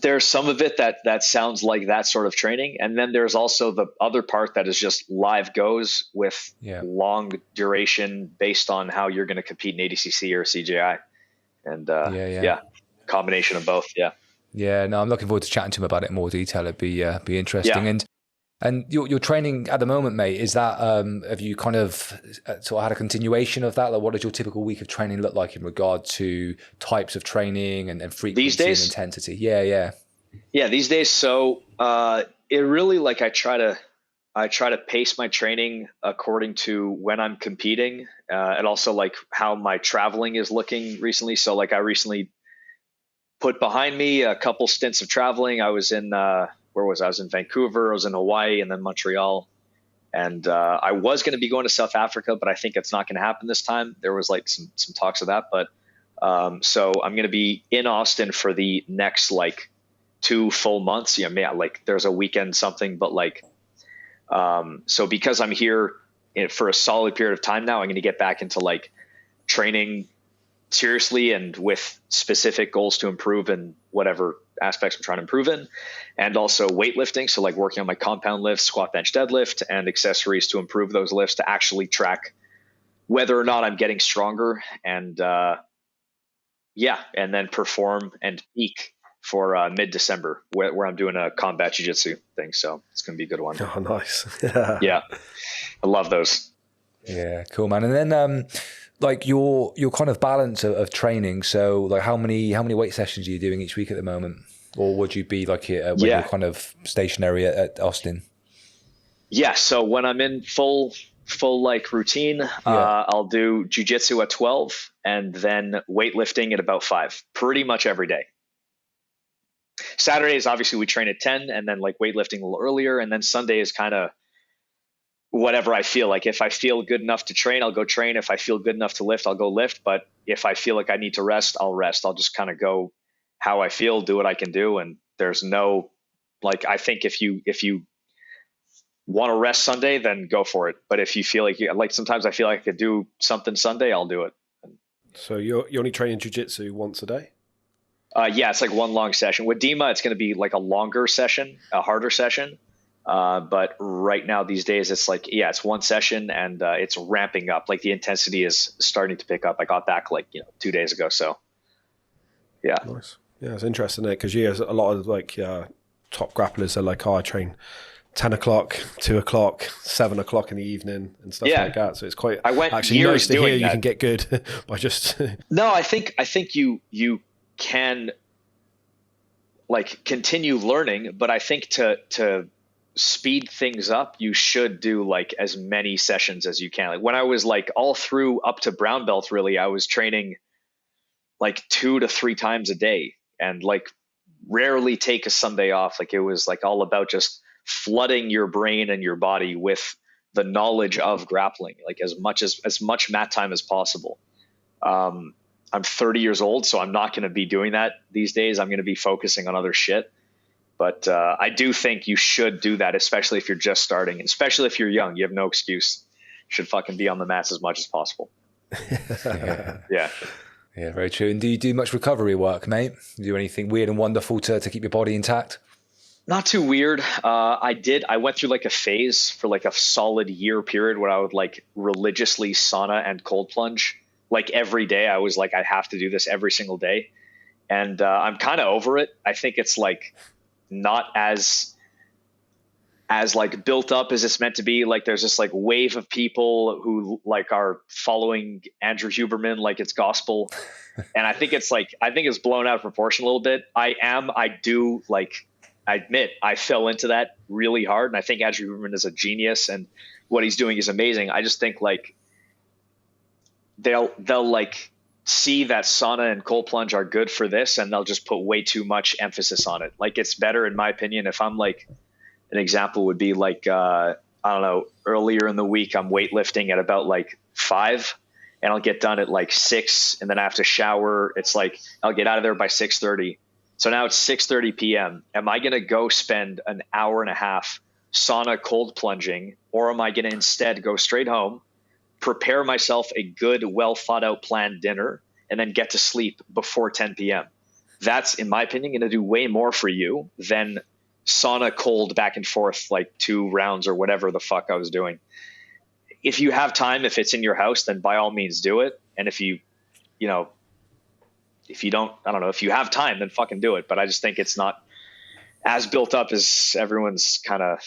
S1: There's some of it that sounds like that sort of training. And then there's also the other part that is just live goes with long duration based on how you're going to compete in ADCC or CJI. And combination of both. Yeah.
S2: Yeah. No, I'm looking forward to chatting to him about it in more detail. It'd be interesting. Yeah. And your training at the moment, mate, is that, have you kind of sort of had a continuation of that? Like, what does your typical week of training look like in regard to types of training and frequency these days, and intensity? Yeah,
S1: these days. So it really, like, I try to pace my training according to when I'm competing, and also like how my traveling is looking recently. So like I recently put behind me a couple stints of traveling. I was in where was I? I was in Vancouver, I was in Hawaii, and then Montreal. And I was going to be going to South Africa, but I think it's not going to happen this time. There was like some talks of that, but so I'm going to be in Austin for the next like 2 full months. Like there's a weekend something, but like so because I'm here for a solid period of time now, I'm going to get back into like training seriously and with specific goals to improve in whatever aspects I'm trying to improve in, and also weightlifting. So like working on my compound lifts, squat, bench, deadlift, and accessories to improve those lifts to actually track whether or not I'm getting stronger, and and then perform and peak for mid-December where I'm doing a Combat Jiu Jitsu thing. So it's going to be a good one.
S3: Oh, nice.
S1: Yeah. I love those.
S2: Yeah, cool, man. And then like your kind of balance of training. So like how many weight sessions are you doing each week at the moment? Or would you be like when you're kind of stationary at Austin?
S1: Yeah. So when I'm in full like routine, I'll do jiu-jitsu at 12 and then weightlifting at about 5, pretty much every day. Saturdays, obviously we train at 10 and then like weightlifting a little earlier. And then Sunday is kind of whatever I feel like. If I feel good enough to train, I'll go train. If I feel good enough to lift, I'll go lift. But if I feel like I need to rest, I'll rest. I'll just kind of go how I feel, do what I can do. And there's no, like, I think if you want to rest Sunday, then go for it. But if you feel like sometimes I feel like I could do something Sunday, I'll do it.
S3: So you're only training jiu-jitsu once a day?
S1: Yeah, it's like one long session. With Dima, it's going to be like a longer session, a harder session. But right now, these days, it's like, it's one session and it's ramping up. Like the intensity is starting to pick up. I got back like, 2 days ago. So, yeah.
S3: Nice. Yeah, it's interesting because a lot of like top grapplers are like, I train 10 o'clock, 2 o'clock, 7 o'clock in the evening and stuff like that. So it's quite actually nice to hear you can get good by just.
S1: No, I think you can like continue learning, but I think to speed things up, you should do like as many sessions as you can. Like when I was like all through up to brown belt, really, I was training like 2 to 3 times a day and like rarely take a Sunday off. Like it was like all about just flooding your brain and your body with the knowledge of grappling, like as much mat time as possible. I'm 30 years old, so I'm not going to be doing that these days. I'm going to be focusing on other shit. But I do think you should do that, especially if you're just starting, especially if you're young. You have no excuse. You should fucking be on the mats as much as possible. Yeah.
S2: Yeah, very true. And do you do much recovery work, mate? Do you do anything weird and wonderful to keep your body intact?
S1: Not too weird. I went through like a phase for like a solid year period where I would like religiously sauna and cold plunge. Like every day I was like, I have to do this every single day. And I'm kind of over it. I think it's like not as like built up as it's meant to be. Like there's this like wave of people who like are following Andrew Huberman like it's gospel. And I think it's blown out of proportion a little bit. I admit I fell into that really hard. And I think Andrew Huberman is a genius and what he's doing is amazing. I just think like they'll like see that sauna and cold plunge are good for this and they'll just put way too much emphasis on it. Like it's better, in my opinion, if I'm like, an example would be like, I don't know, earlier in the week, I'm weightlifting at about like 5 and I'll get done at like 6 and then I have to shower. It's like, I'll get out of there by 6:30 So now it's 6:30 p.m. Am I going to go spend an hour and a half sauna cold plunging, or am I going to instead go straight home, prepare myself a good, well thought out planned dinner, and then get to sleep before 10 p.m.? That's, in my opinion, going to do way more for you than sauna cold back and forth, like 2 rounds or whatever the fuck I was doing. If you have time, if it's in your house, then by all means do it. And if you don't, I don't know, if you have time, then fucking do it. But I just think it's not as built up as everyone's kind of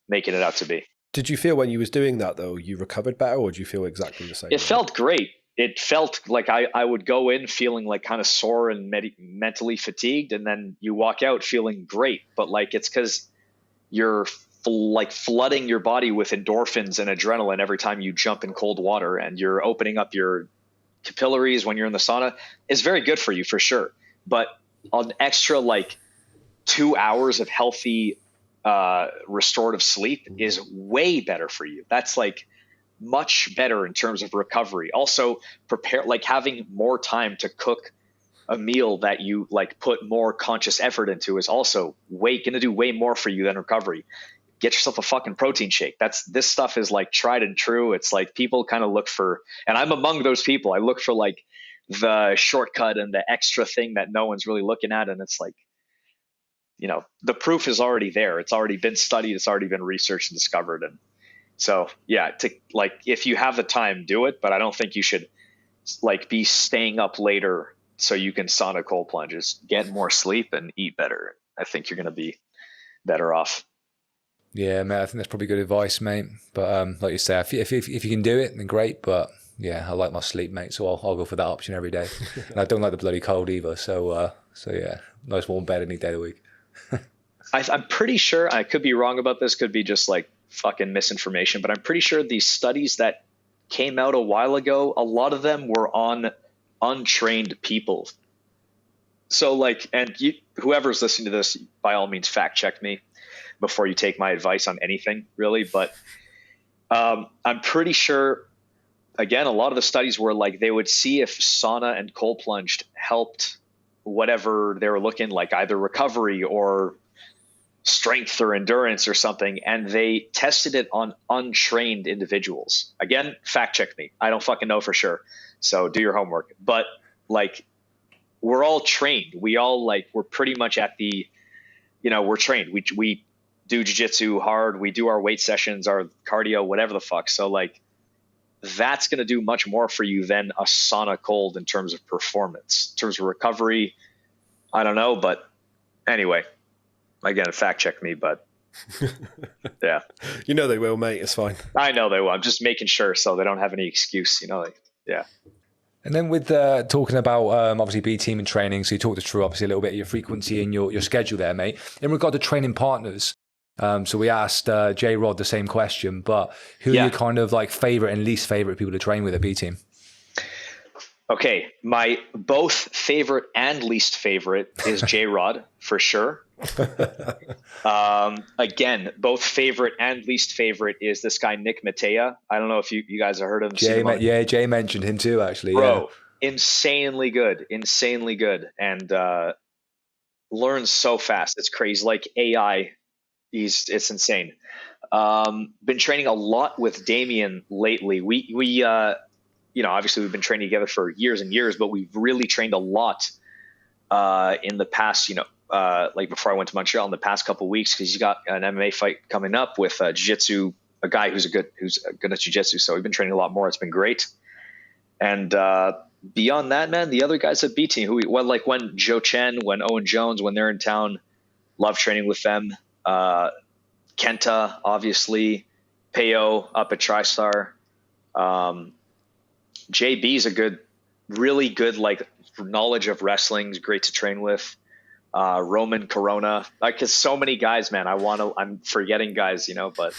S1: making it out to be.
S3: Did you feel when you was doing that though, you recovered better, or do you feel exactly the same?
S1: It felt great. It felt like I would go in feeling like kind of sore and mentally fatigued, and then you walk out feeling great. But like, it's because you're like flooding your body with endorphins and adrenaline every time you jump in cold water, and you're opening up your capillaries when you're in the sauna. Is very good for you for sure. But an extra like 2 hours of healthy restorative sleep is way better for you. That's like much better in terms of recovery. Also, prepare, like having more time to cook a meal that you like put more conscious effort into is also gonna do way more for you than recovery. Get yourself a fucking protein shake. This stuff is like tried and true. It's like people kind of look for, and I'm among those people. I look for like the shortcut and the extra thing that no one's really looking at. And it's like, the proof is already there. It's already been studied. It's already been researched and discovered. And so, yeah, if you have the time, do it. But I don't think you should like be staying up later so you can sauna cold plunges. Get more sleep and eat better. I think you're going to be better off.
S2: Yeah, mate, I think that's probably good advice, mate. But like you say, if you can do it, then great. But yeah, I like my sleep, mate, so I'll go for that option every day. And I don't like the bloody cold either. So yeah, nice warm bed any day of the week.
S1: I'm pretty sure, I could be wrong about this, could be just like fucking misinformation, but I'm pretty sure these studies that came out a while ago, a lot of them were on untrained people. So like, and whoever's listening to this, by all means, fact check me before you take my advice on anything, really. But I'm pretty sure, again, a lot of the studies were like they would see if sauna and cold plunged helped whatever they were looking, like either recovery or strength or endurance or something, and they tested it on untrained individuals. Again, fact check me. I don't fucking know for sure. So do your homework. But like, we're all trained. We all we're pretty much at the, we're trained. We do jiu-jitsu hard. We do our weight sessions, our cardio, whatever the fuck. So like, that's going to do much more for you than a sauna cold in terms of performance. In terms of recovery, I don't know. But anyway, again, fact check me, but yeah.
S3: They will, mate. It's fine.
S1: I know they will. I'm just making sure so they don't have any excuse, yeah.
S2: And then with talking about obviously B team and training, so you talked us through obviously a little bit of your frequency and your schedule there, mate. In regard to training partners, so we asked J Rod the same question, but who are your kind of like favorite and least favorite people to train with at B team?
S1: Okay, my both favorite and least favorite is J Rod for sure. Again, both favorite and least favorite is this guy Nick Matea. I don't know if you guys have heard of him.
S2: Jay mentioned him too, actually.
S1: Bro, insanely good, and learns so fast. It's crazy, like AI. It's insane. Been training a lot with Damien lately. We obviously we've been training together for years and years, but we've really trained a lot in the past, like before I went to Montreal in the past couple of weeks, because he's got an MMA fight coming up with jiu-jitsu, a guy who's good at jiu-jitsu. So we've been training a lot more. It's been great. And beyond that, man, the other guys at B team when Joe Chen, when Owen Jones, when they're in town, love training with them. Kenta, obviously, Peo up at Tristar. JB's really good, like knowledge of wrestling is great to train with. Roman Corona, like, cause so many guys, man, I'm forgetting guys, but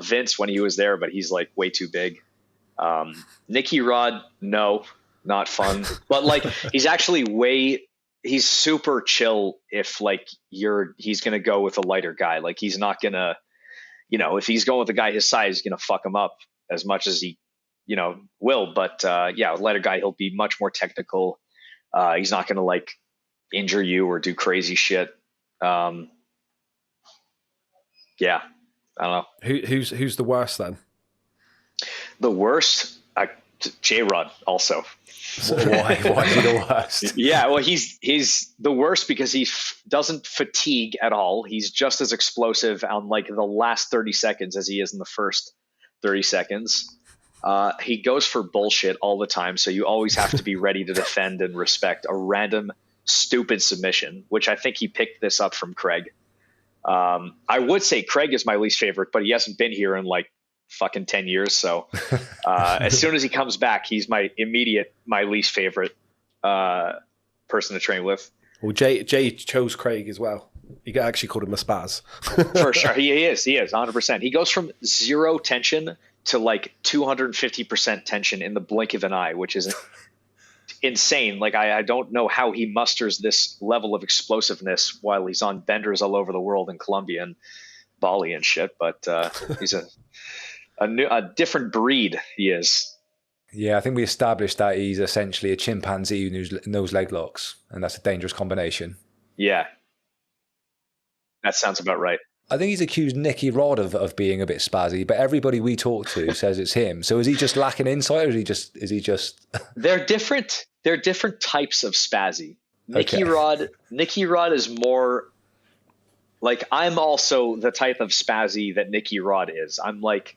S1: Vince when he was there, but he's like way too big. Nicky Rod, no, not fun, but like, he's super chill. If like he's going to go with a lighter guy, like he's not going to, if he's going with a guy his size, he's going to fuck him up as much as he, will. But a lighter guy, he'll be much more technical. He's not going to injure you or do crazy shit. Yeah, I don't know.
S3: Who's the worst then?
S1: The worst, J-Rod also.
S2: Why is he the worst?
S1: Yeah, well, he's the worst because he doesn't fatigue at all. He's just as explosive on like the last 30 seconds as he is in the first 30 seconds. He goes for bullshit all the time, so you always have to be ready to defend and respect a random stupid submission, which I think he picked this up from Craig. I would say Craig is my least favorite, but he hasn't been here in like fucking 10 years. So as soon as he comes back, he's my least favorite person to train with.
S3: Well, Jay chose Craig as well. You actually called him a Spaz.
S1: For sure. He is 100%. He goes from 0 tension to like 250% tension in the blink of an eye, which is insane. Like I don't know how he musters this level of explosiveness while he's on benders all over the world in Colombia and Bali and shit. But he's a different breed. He is.
S2: Yeah, I think we established that he's essentially a chimpanzee who knows leg locks, and that's a dangerous combination.
S1: Yeah, that sounds about right.
S2: I think he's accused Nicky Rod of being a bit spazzy, but everybody we talk to says it's him. So is he just lacking insight, or is he just?
S1: They're different. They're different types of spazzy. Nicky Rod is more like, I'm also the type of spazzy that Nicky Rod is. I'm like,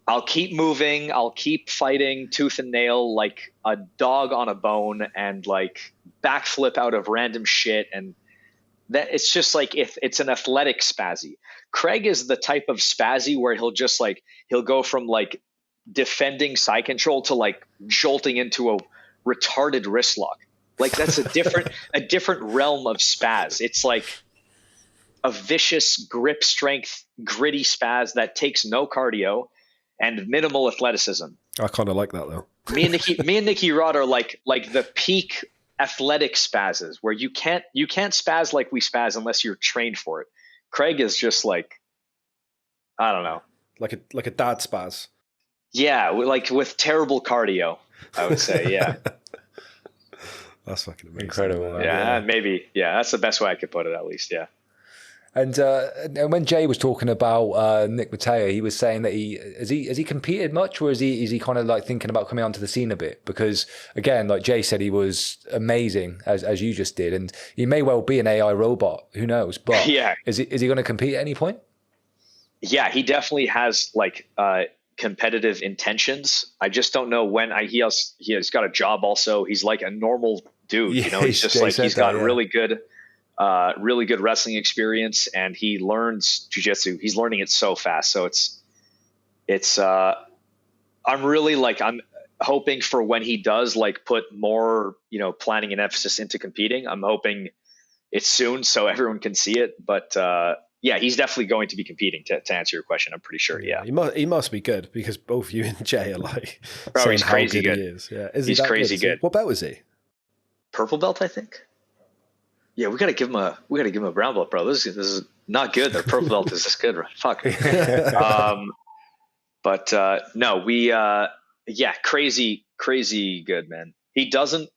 S1: I'll keep moving, I'll keep fighting tooth and nail like a dog on a bone, and like backflip out of random shit, and that it's just like, if it's an athletic spazzy. Craig is the type of spazzy where he'll go from like defending side control to like jolting into a retarded wrist lock. Like that's a different realm of spaz. It's like a vicious grip strength, gritty spaz that takes no cardio and minimal athleticism.
S3: I kind of like that though.
S1: Me and Nicky Rod are like the peak athletic spazzes, where you can't spaz like we spaz unless you're trained for it. Craig is just like, I don't know,
S3: like a dad spaz.
S1: Yeah, like with terrible cardio, I would say. Yeah.
S3: That's fucking amazing.
S2: Incredible.
S1: Yeah, maybe. Yeah, that's the best way I could put it, at least. Yeah.
S2: And when Jay was talking about Nick Mateo, he was saying that has he competed much, or is he kind of like thinking about coming onto the scene a bit? Because again, like Jay said, he was amazing as you just did, and he may well be an AI robot. Who knows? But
S1: yeah,
S2: is he going to compete at any point?
S1: Yeah, he definitely has like competitive intentions. I just don't know when. He's got a job also. He's like a normal dude.
S2: Yeah,
S1: you know, he's just like he's got really good wrestling experience, and he learns jiu-jitsu. He's learning it so fast. So it's I'm hoping for when he does like put more, planning and emphasis into competing. I'm hoping it's soon so everyone can see it. But yeah, he's definitely going to be competing to answer your question. I'm pretty sure. Yeah.
S3: He must be good, because both you and Jay are like,
S1: bro, he's crazy good.
S3: He is. Yeah.
S1: He's crazy good.
S3: What belt is he?
S1: Purple belt, I think. Yeah, we gotta give him a brown belt, bro. This is not good. The purple belt is this good, right? Fuck. Crazy good, man. He doesn't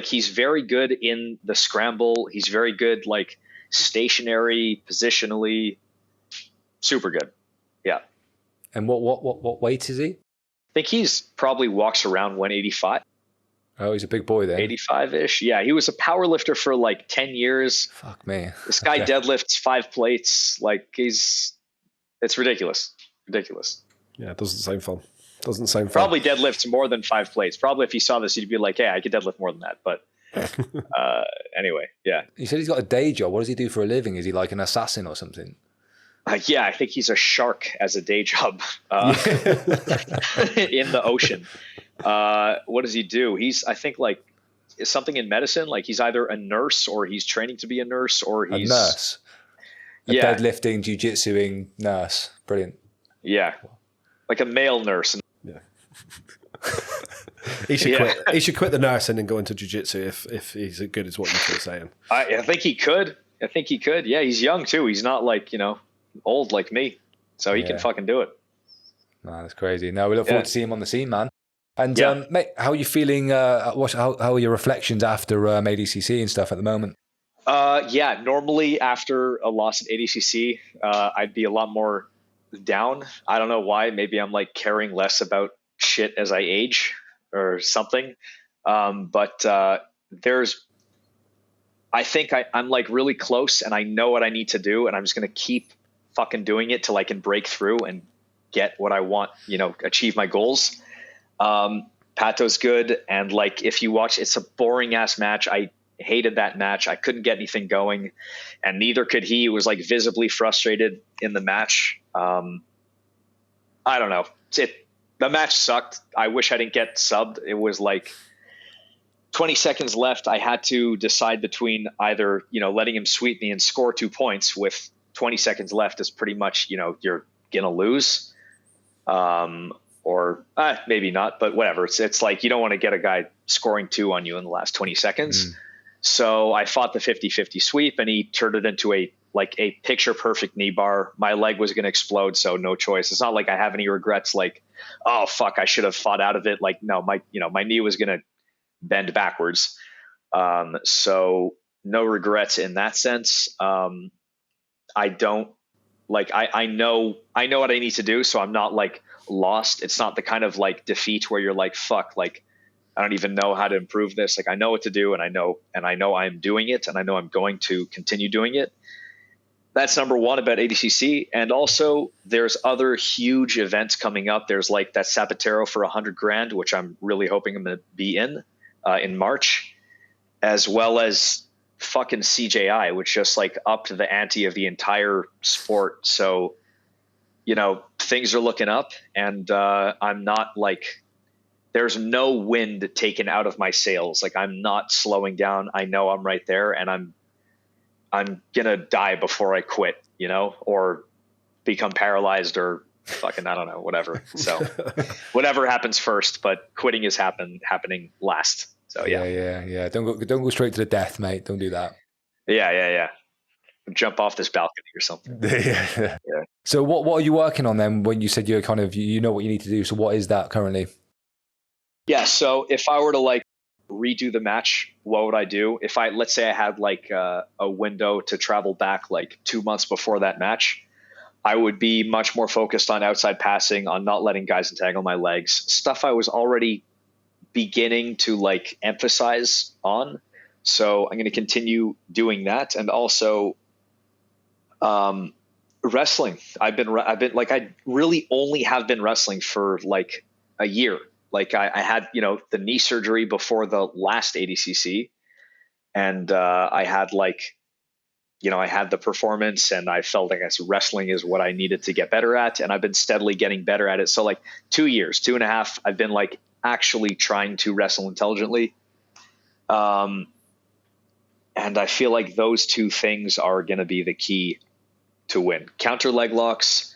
S1: he's very good in the scramble. He's very good like stationary, positionally, super good. Yeah.
S2: And what weight is he?
S1: I think he's probably walks around 185.
S2: Oh, he's a big boy then.
S1: 85-ish. Yeah, he was a power lifter for like 10 years.
S2: Fuck me.
S1: This guy deadlifts 5 plates. Like it's ridiculous. Ridiculous.
S3: Yeah, it doesn't sound fun.
S1: Probably deadlifts more than 5 plates. Probably if he saw this, he'd be like, "Hey, I could deadlift more than that." But anyway, yeah.
S2: You said he's got a day job. What does he do for a living? Is he like an assassin or something?
S1: Yeah, I think he's a shark as a day job in the ocean. What does he do? I think like something in medicine. Like he's either a nurse, or he's training to be a nurse, or he's
S2: a nurse. Deadlifting, jiu-jitsuing nurse. Brilliant.
S1: Yeah, like a male nurse.
S3: Yeah. He should quit the nursing and go into jiu-jitsu if he's as good as what you're saying.
S1: I think he could. Yeah, he's young too. He's not like old like me, so he can fucking do it.
S2: Man, that's crazy. No, we look forward to seeing him on the scene, man. And mate, how are you feeling? How are your reflections after ADCC and stuff at the moment?
S1: Normally after a loss at ADCC, I'd be a lot more down. I don't know why. Maybe I'm like caring less about shit as I age or something. But I think I'm like really close and I know what I need to do, and I'm just going to keep fucking doing it till I can break through and get what I want, achieve my goals. Pato's good. And like, if you watch, it's a boring ass match. I hated that match. I couldn't get anything going, and neither could he. He was like visibly frustrated in the match. I don't know. The match sucked. I wish I didn't get subbed. It was like 20 seconds left. I had to decide between either, letting him sweep me and score 2 points with 20 seconds left is pretty much, you're going to lose. Or maybe not, but whatever. It's like, you don't want to get a guy scoring 2 on you in the last 20 seconds. So I fought the 50-50 sweep, and he turned it into a picture perfect knee bar. My leg was going to explode. So no choice. It's not like I have any regrets. Like, oh fuck, I should have fought out of it. Like, no, my knee was going to bend backwards. So no regrets in that sense. I don't like, I know what I need to do. So I'm not like lost. It's not the kind of like defeat where you're like, fuck, like, I don't even know how to improve this. Like, I know what to do, and I know I'm doing it, and I know I'm going to continue doing it. That's number one about ADCC. And also there's other huge events coming up. There's like that Zapatero for $100,000, which I'm really hoping I'm going to be in March, as well as fucking CJI, which just like upped the ante of the entire sport. So, things are looking up, and I'm not like, there's no wind taken out of my sails. Like, I'm not slowing down. I know I'm right there, and I'm gonna die before I quit, or become paralyzed, or fucking, I don't know, whatever. So whatever happens first, but quitting is happening last. So yeah.
S2: Don't go straight to the death, mate. Don't do that.
S1: Yeah. Jump off this balcony or something.
S2: Yeah. So what are you working on then? When you said you're kind of, you know what you need to do. So what is that currently?
S1: Yeah. So if I were to like redo the match, what would I do? If let's say I had like a window to travel back like 2 months before that match, I would be much more focused on outside passing, on not letting guys entangle my legs, stuff I was already beginning to like emphasize on. So I'm going to continue doing that. And also, wrestling. I've been like, I really only have been wrestling for like a year. Like I had, the knee surgery before the last ADCC, and I had like, I had the performance, and I felt like wrestling is what I needed to get better at. And I've been steadily getting better at it. So like 2 years, 2.5, I've been like actually trying to wrestle intelligently. And I feel like those two things are going to be the key to win. Counter leg locks,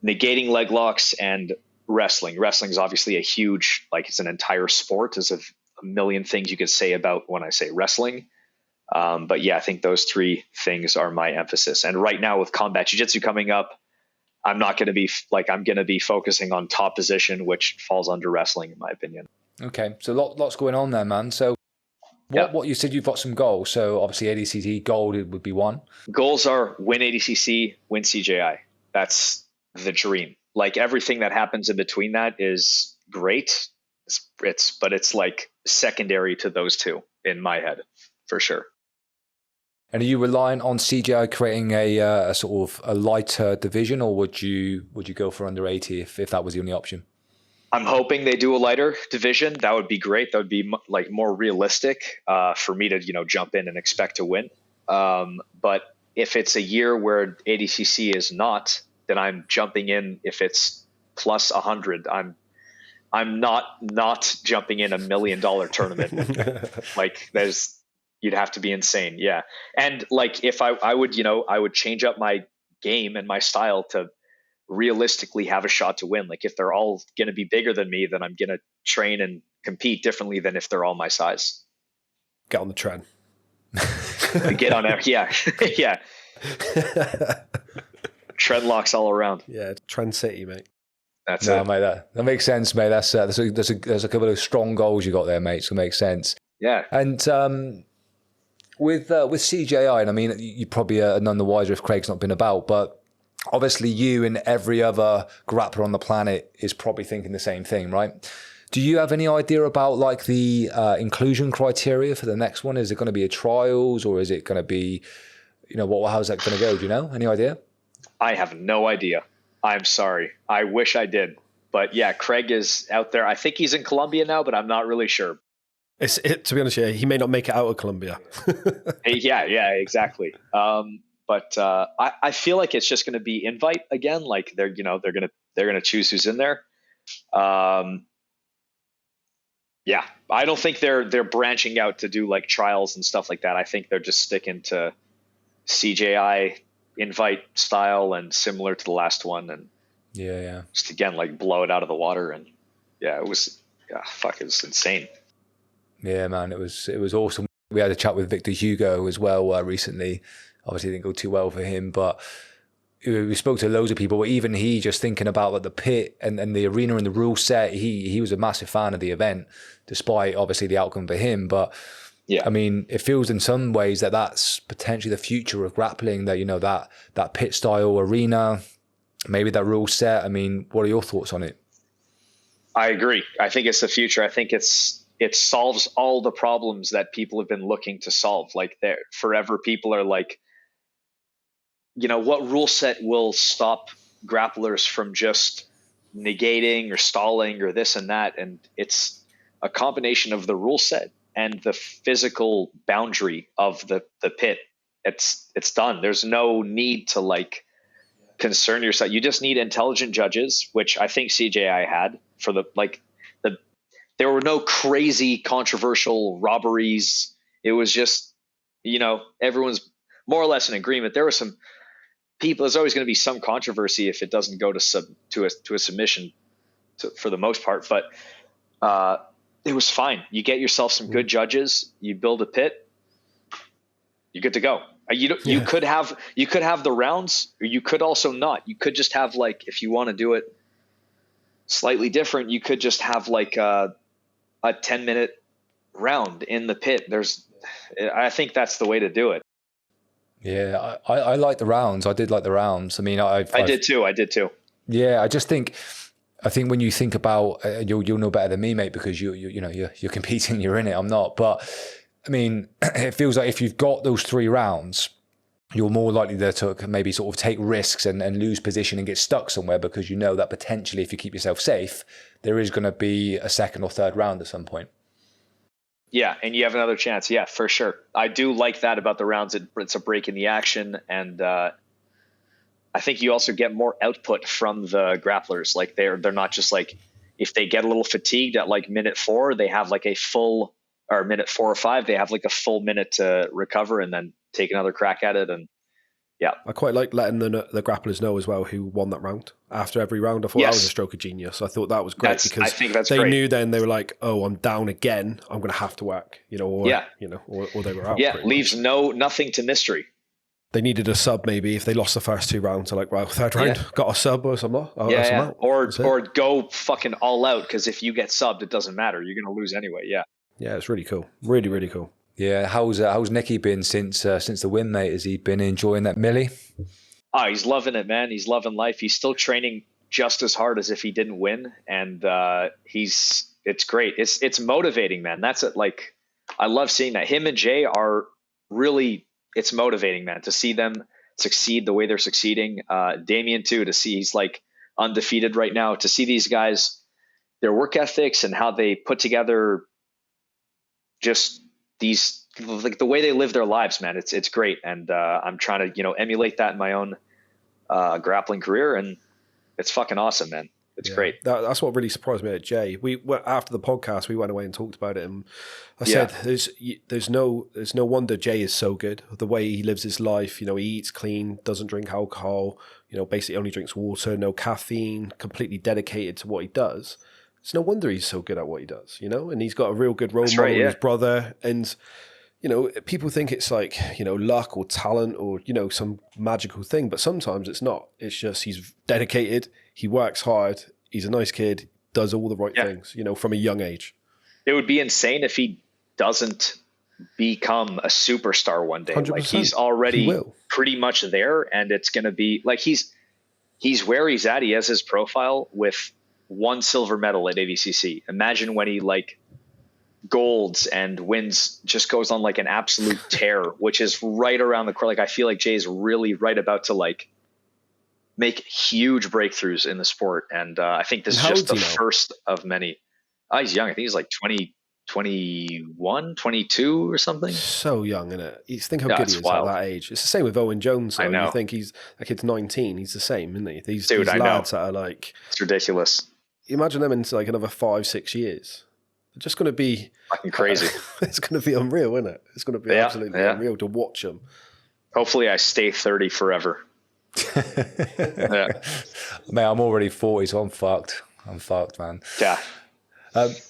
S1: negating leg locks, and wrestling. Wrestling is obviously a huge, like, it's an entire sport. There's a million things you could say about when I say wrestling. But yeah, I think those 3 things are my emphasis. And right now with Combat Jiu Jitsu coming up, I'm not going to be like, I'm going to be focusing on top position, which falls under wrestling in my opinion.
S2: Okay. So lots going on there, man. So what you said, you've got some goals. So obviously ADCC gold would be one. Goals
S1: are win ADCC, win CJI. That's the dream. Like, everything that happens in between that is great. But it's like secondary to those 2 in my head, for sure.
S2: And are you relying on CJI creating a sort of a lighter division, or would you go for under 80 if that was the only option?
S1: I'm hoping they do a lighter division. That would be great. That would be like more realistic for me to, jump in and expect to win. But if it's a year where ADCC is not, then I'm jumping in. If it's plus 100, I'm not jumping in $1 million tournament. Like, you'd have to be insane. Yeah. And like, if I would, I would change up my game and my style to realistically have a shot to win. Like, if they're all going to be bigger than me, then I'm going to train and compete differently than if they're all my size.
S3: Get on the trend.
S1: Get on it. Yeah. Yeah. Trend locks all around.
S3: Yeah. Trend city, mate.
S1: That's
S2: No,
S1: it.
S2: mate, that makes sense, mate. That's there's a couple of strong goals you got there, mate. So it makes sense.
S1: Yeah.
S2: And with CJI, and I mean, you probably are none the wiser if Craig's not been about, but obviously you and every other grappler on the planet is probably thinking the same thing, right? Do you have any idea about like the inclusion criteria for the next one? Is it going to be a trials, or is it going to be, how's that going to go? Do you know? Any idea?
S1: I have no idea. I'm sorry. I wish I did. But yeah, Craig is out there. I think he's in Colombia now, but I'm not really sure.
S3: To be honest, yeah, he may not make it out of Colombia.
S1: Yeah, exactly. But I feel like it's just going to be invite again. Like they're gonna choose who's in there. Yeah, I don't think they're branching out to do like trials and stuff like that. I think they're just sticking to CJI invite style and similar to the last one, and
S2: yeah,
S1: just again like blow it out of the water. And yeah, it was insane.
S2: Yeah, man, it was awesome. We had a chat with Victor Hugo as well recently. Obviously, it didn't go too well for him, but we spoke to loads of people. But even he, just thinking about like the pit and the arena and the rule set, he was a massive fan of the event, despite obviously the outcome for him. But yeah, I mean, it feels in some ways that that's potentially the future of grappling. That that pit style arena, maybe that rule set. I mean, what are your thoughts on it?
S1: I agree. I think it's the future. I think it solves all the problems that people have been looking to solve. Like forever, people are like, what rule set will stop grapplers from just negating or stalling or this and that? And it's a combination of the rule set and the physical boundary of the pit. It's done. There's no need to like concern yourself. You just need intelligent judges, which I think CJI had for there were no crazy controversial robberies. It was just, everyone's more or less in agreement. There were some people, there's always going to be some controversy if it doesn't go to a submission for the most part, but it was fine. You get yourself some good judges, you build a pit, you're good to go. You could have the rounds, or you could also not. You could just have like, if you want to do it slightly different, you could just have like a 10-minute round in the pit. I think that's the way to do it.
S2: Yeah, I like the rounds. I did like the rounds. I mean, I
S1: did too.
S2: Yeah, I think when you think about, you'll know better than me, mate, because you're competing, you're in it. I'm not, but I mean, it feels like if you've got those 3 rounds, you're more likely to maybe sort of take risks and lose position and get stuck somewhere, because you know that potentially if you keep yourself safe, there is going to be a second or third round at some point.
S1: Yeah, and you have another chance. Yeah, for sure. I do like that about the rounds. It's a break in the action, and I think you also get more output from the grapplers. Like they're not just like, if they get a little fatigued at like minute 4, they have like a full, or minute 4 or 5, they have like a full minute to recover and then take another crack at it. And yeah,
S3: I quite like letting the grapplers know as well who won that round. After every round, I thought that was a stroke of genius. I thought that was great because they knew then they were like, oh, I'm down again, I'm going to have to work, or they were out.
S1: Yeah, leaves nothing to mystery.
S3: They needed a sub maybe if they lost the first 2 rounds. They're like, well, third round, got a sub or something.
S1: Or go fucking all out, because if you get subbed, it doesn't matter. You're going to lose anyway. Yeah.
S3: Yeah, it's really cool. Really, really cool.
S2: Yeah, how's Nicky been since the win, mate? Has he been enjoying that milli?
S1: Oh, he's loving it, man. He's loving life. He's still training just as hard as if he didn't win, and it's great. It's motivating, man. That's it. Like, I love seeing that. Him and Jay are really. It's motivating, man, to see them succeed the way they're succeeding. Damien too, to see he's like undefeated right now. To see these guys, their work ethics and how they put together just these, like the way they live their lives, man. It's great, and I'm trying to emulate that in my own grappling career, and it's fucking awesome, man. It's great.
S3: That's what really surprised me at Jay. After the podcast, we went away and talked about it, and I said, "There's no wonder Jay is so good. The way he lives his life, he eats clean, doesn't drink alcohol, basically only drinks water, no caffeine, completely dedicated to what he does. It's no wonder he's so good at what he does, and he's got a real good role model in his brother, and." People think it's like, luck or talent or, some magical thing, but sometimes it's not. It's just he's dedicated, he works hard, He's a nice kid, does all the right things, you know, from a young age.
S1: It would be insane if he doesn't become a superstar one day.
S3: 100%.
S1: Like he's already pretty much there, and it's going to be like he's where he's at. He has his profile with 1 silver medal at ADCC. Imagine when he like golds and wins, just goes on like an absolute tear, which is right around the corner. Like I feel like Jay's really right about to like make huge breakthroughs in the sport, and I think this is just the first of many. He's young. I think he's like 21, 22 or something.
S3: So young, isn't it? You think how good he is at that age. It's the same with Owen Jones. Though. I know. You think that kid's 19. He's the same, isn't he? These lads that are like...
S1: It's ridiculous.
S3: Imagine them in like another 5-6 years. They're just going to be...
S1: fucking crazy.
S3: It's going to be unreal, isn't it? It's going to be absolutely unreal to watch them.
S1: Hopefully I stay 30 forever.
S2: Mate, I'm already 40, so I'm fucked. I'm fucked, man.
S1: Yeah.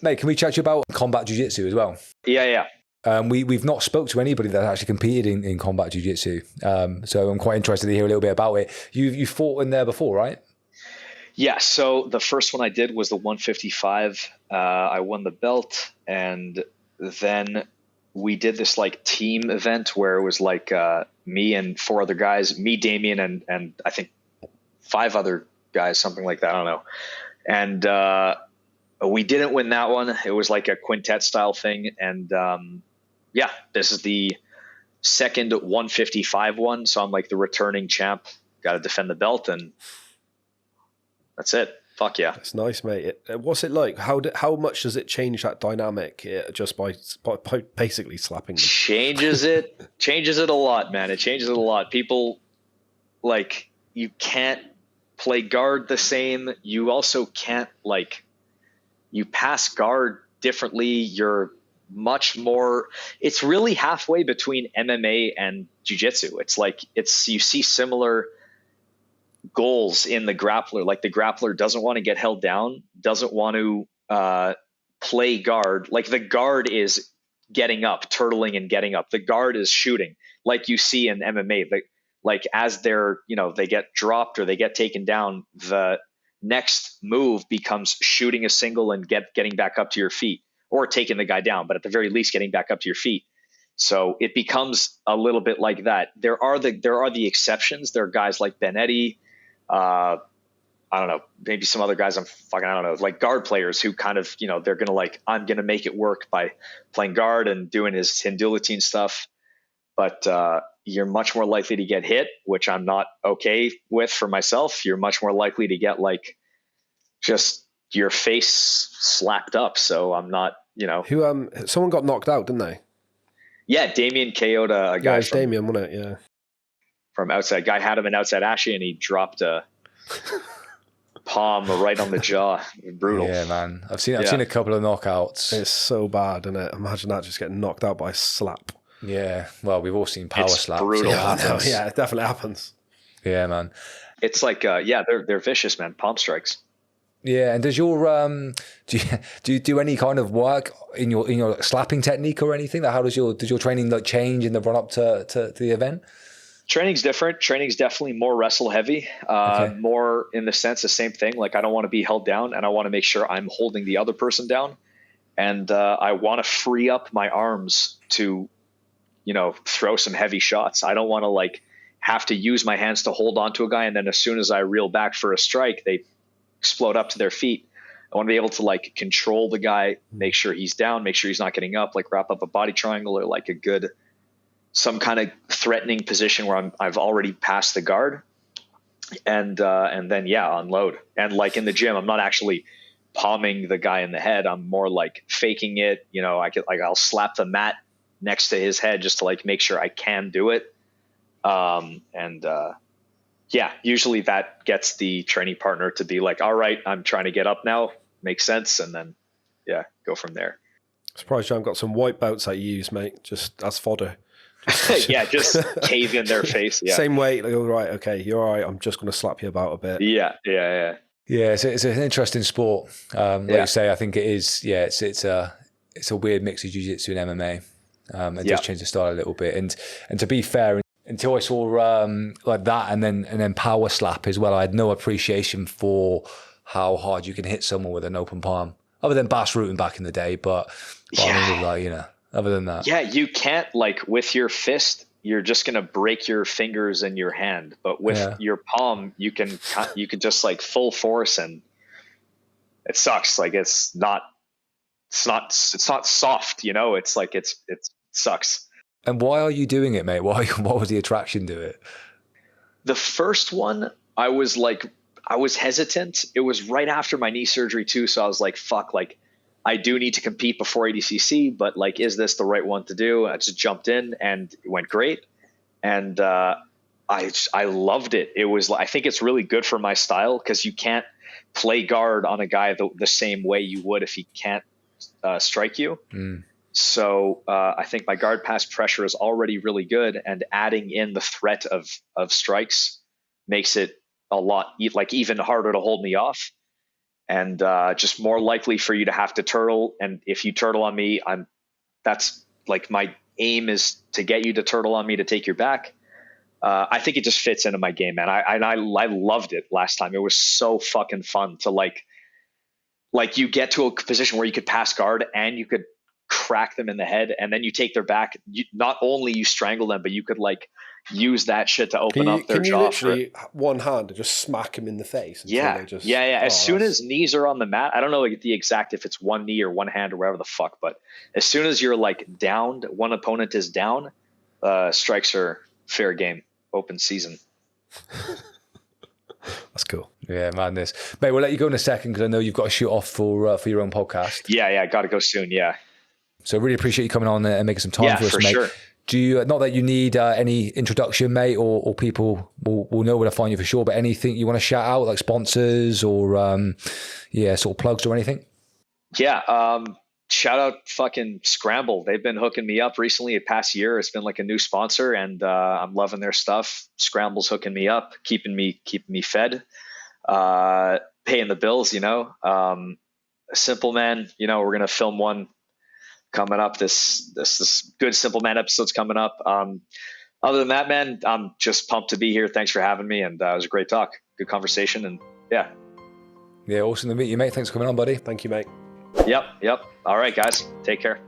S2: Mate, can we chat to you about Combat Jiu Jitsu as well?
S1: Yeah.
S2: We've not spoke to anybody that actually competed in Combat Jiu Jitsu, so I'm quite interested to hear a little bit about it. You fought in there before, right?
S1: Yeah, so the first one I did was the 155. I won the belt, and then we did this like team event where it was like me and 4 other guys, me, Damien, and I think 5 other guys, something like that. I don't know. And we didn't win that one. It was like a quintet style thing. And this is the second 155 one. So I'm like the returning champ, got to defend the belt, and that's it. Fuck yeah.
S3: That's nice, mate. What's it like? How much does it change that dynamic just by basically slapping them?
S1: Changes it a lot, man. It changes it a lot. People, like, you can't play guard the same. You also can't, like, you pass guard differently. You're much more, it's really halfway between MMA and jiu-jitsu. It's like, you see similar goals in the grappler. Like the grappler doesn't want to get held down, doesn't want to play guard. Like the guard is getting up, turtling and getting up. The guard is shooting, like you see in MMA. Like as they're, they get dropped or they get taken down, the next move becomes shooting a single and getting back up to your feet, or taking the guy down, but at the very least getting back up to your feet. So it becomes a little bit like that. There are the exceptions. There are guys like Benetti, I don't know, maybe some other guys I don't know, like guard players who kind of, they're going to like, I'm going to make it work by playing guard and doing his Hindulatine stuff. But you're much more likely to get hit, which I'm not okay with for myself. You're much more likely to get like just your face slapped up. So I'm not,
S3: Who someone got knocked out, didn't they?
S1: Yeah, Damien KO'd a guy.
S3: Yeah, it's Damien, wasn't it? Yeah.
S1: From outside. Guy had him in outside Ashy, and he dropped a palm right on the jaw. Brutal.
S2: Yeah, man. I've seen a couple of knockouts.
S3: It's so bad, isn't it? Imagine that, just getting knocked out by a slap.
S2: Yeah. Well, we've all seen power slaps.
S1: Brutal.
S3: Yeah, it definitely happens.
S2: Yeah, man.
S1: It's like, they're vicious, man. Palm strikes.
S2: Yeah, and does your do you do any kind of work in your slapping technique or anything? Like, how does your training like change in the run up to the event?
S1: Training's different. Training's definitely more wrestle heavy, more in the sense the same thing. Like I don't want to be held down, and I want to make sure I'm holding the other person down, and I want to free up my arms to, throw some heavy shots. I don't want to like have to use my hands to hold on to a guy, and then as soon as I reel back for a strike, they explode up to their feet. I want to be able to like control the guy, make sure he's down, make sure he's not getting up, like wrap up a body triangle or like some kind of threatening position where I've already passed the guard, and then unload. And like in the gym, I'm not actually palming the guy in the head. I'm more like faking it. I'll slap the mat next to his head just to like make sure I can do it. Usually that gets the training partner to be like, all right, I'm trying to get up now. Makes sense. And then, go from there.
S3: Surprised you haven't got some white belts that you use, mate, just as fodder.
S1: Just cave in their face. Yeah.
S3: Same weight. Like, all right, okay, you're all right. I'm just going to slap you about a bit.
S1: Yeah.
S2: Yeah, it's an interesting sport. Like you say, I think it is. Yeah, it's a weird mix of jiu-jitsu and MMA. It does change the style a little bit. And to be fair, until I saw like that and then power slap as well, I had no appreciation for how hard you can hit someone with an open palm, other than bass rooting back in the day. But I mean, like, you know, other than that,
S1: yeah, you can't, like, with your fist, you're just gonna break your fingers and your hand. But with your palm, you can just like full force, and it sucks. Like it's not soft, you know. It's like it sucks.
S2: And why are you doing it, mate? What was the attraction to it?
S1: The first one, I was hesitant. It was right after my knee surgery too, so I was like, fuck, like I do need to compete before ADCC, but like, is this the right one to do? I just jumped in and it went great. And I loved it. It was, I think it's really good for my style, because you can't play guard on a guy the same way you would if he can't strike you. So I think my guard pass pressure is already really good, and adding in the threat of strikes makes it a lot like even harder to hold me off, and just more likely for you to have to turtle. And if you turtle on me, that's like my aim is to get you to turtle on me to take your back. I think it just fits into my game, man. I loved it last time. It was so fucking fun to like you get to a position where you could pass guard and you could crack them in the head, and then you take their back. Not only you strangle them, but you could like use that shit to open up their jaw.
S3: Can you literally one hand and just smack them in the face?
S1: Yeah. As soon as knees are on the mat, I don't know like the exact if it's one knee or one hand or whatever the fuck, but as soon as you're like downed, one opponent is down, strikes are fair game, open season.
S3: That's cool.
S2: Yeah, madness. Mate, we'll let you go in a second because I know you've got to shoot off for your own podcast.
S1: Yeah, got to go soon. Yeah.
S2: So really appreciate you coming on and making some time for us, mate.
S1: Sure.
S2: Do you, not that you need any introduction, mate, or people will know where to find you for sure, but anything you want to shout out, like sponsors or sort of plugs or anything?
S1: Yeah. Shout out fucking Scramble. They've been hooking me up recently. The past year, it's been like a new sponsor, and I'm loving their stuff. Scramble's hooking me up, keeping me fed, paying the bills, you know. Simple Man, you know, we're going to film one coming up. This good Simple Man episode's coming up. Other than that, man, I'm just pumped to be here. Thanks for having me. And it was a great talk, good conversation. And yeah,
S2: awesome to meet you, mate. Thanks for coming on, buddy.
S3: Thank you, mate.
S1: Yep. All right, guys, take care.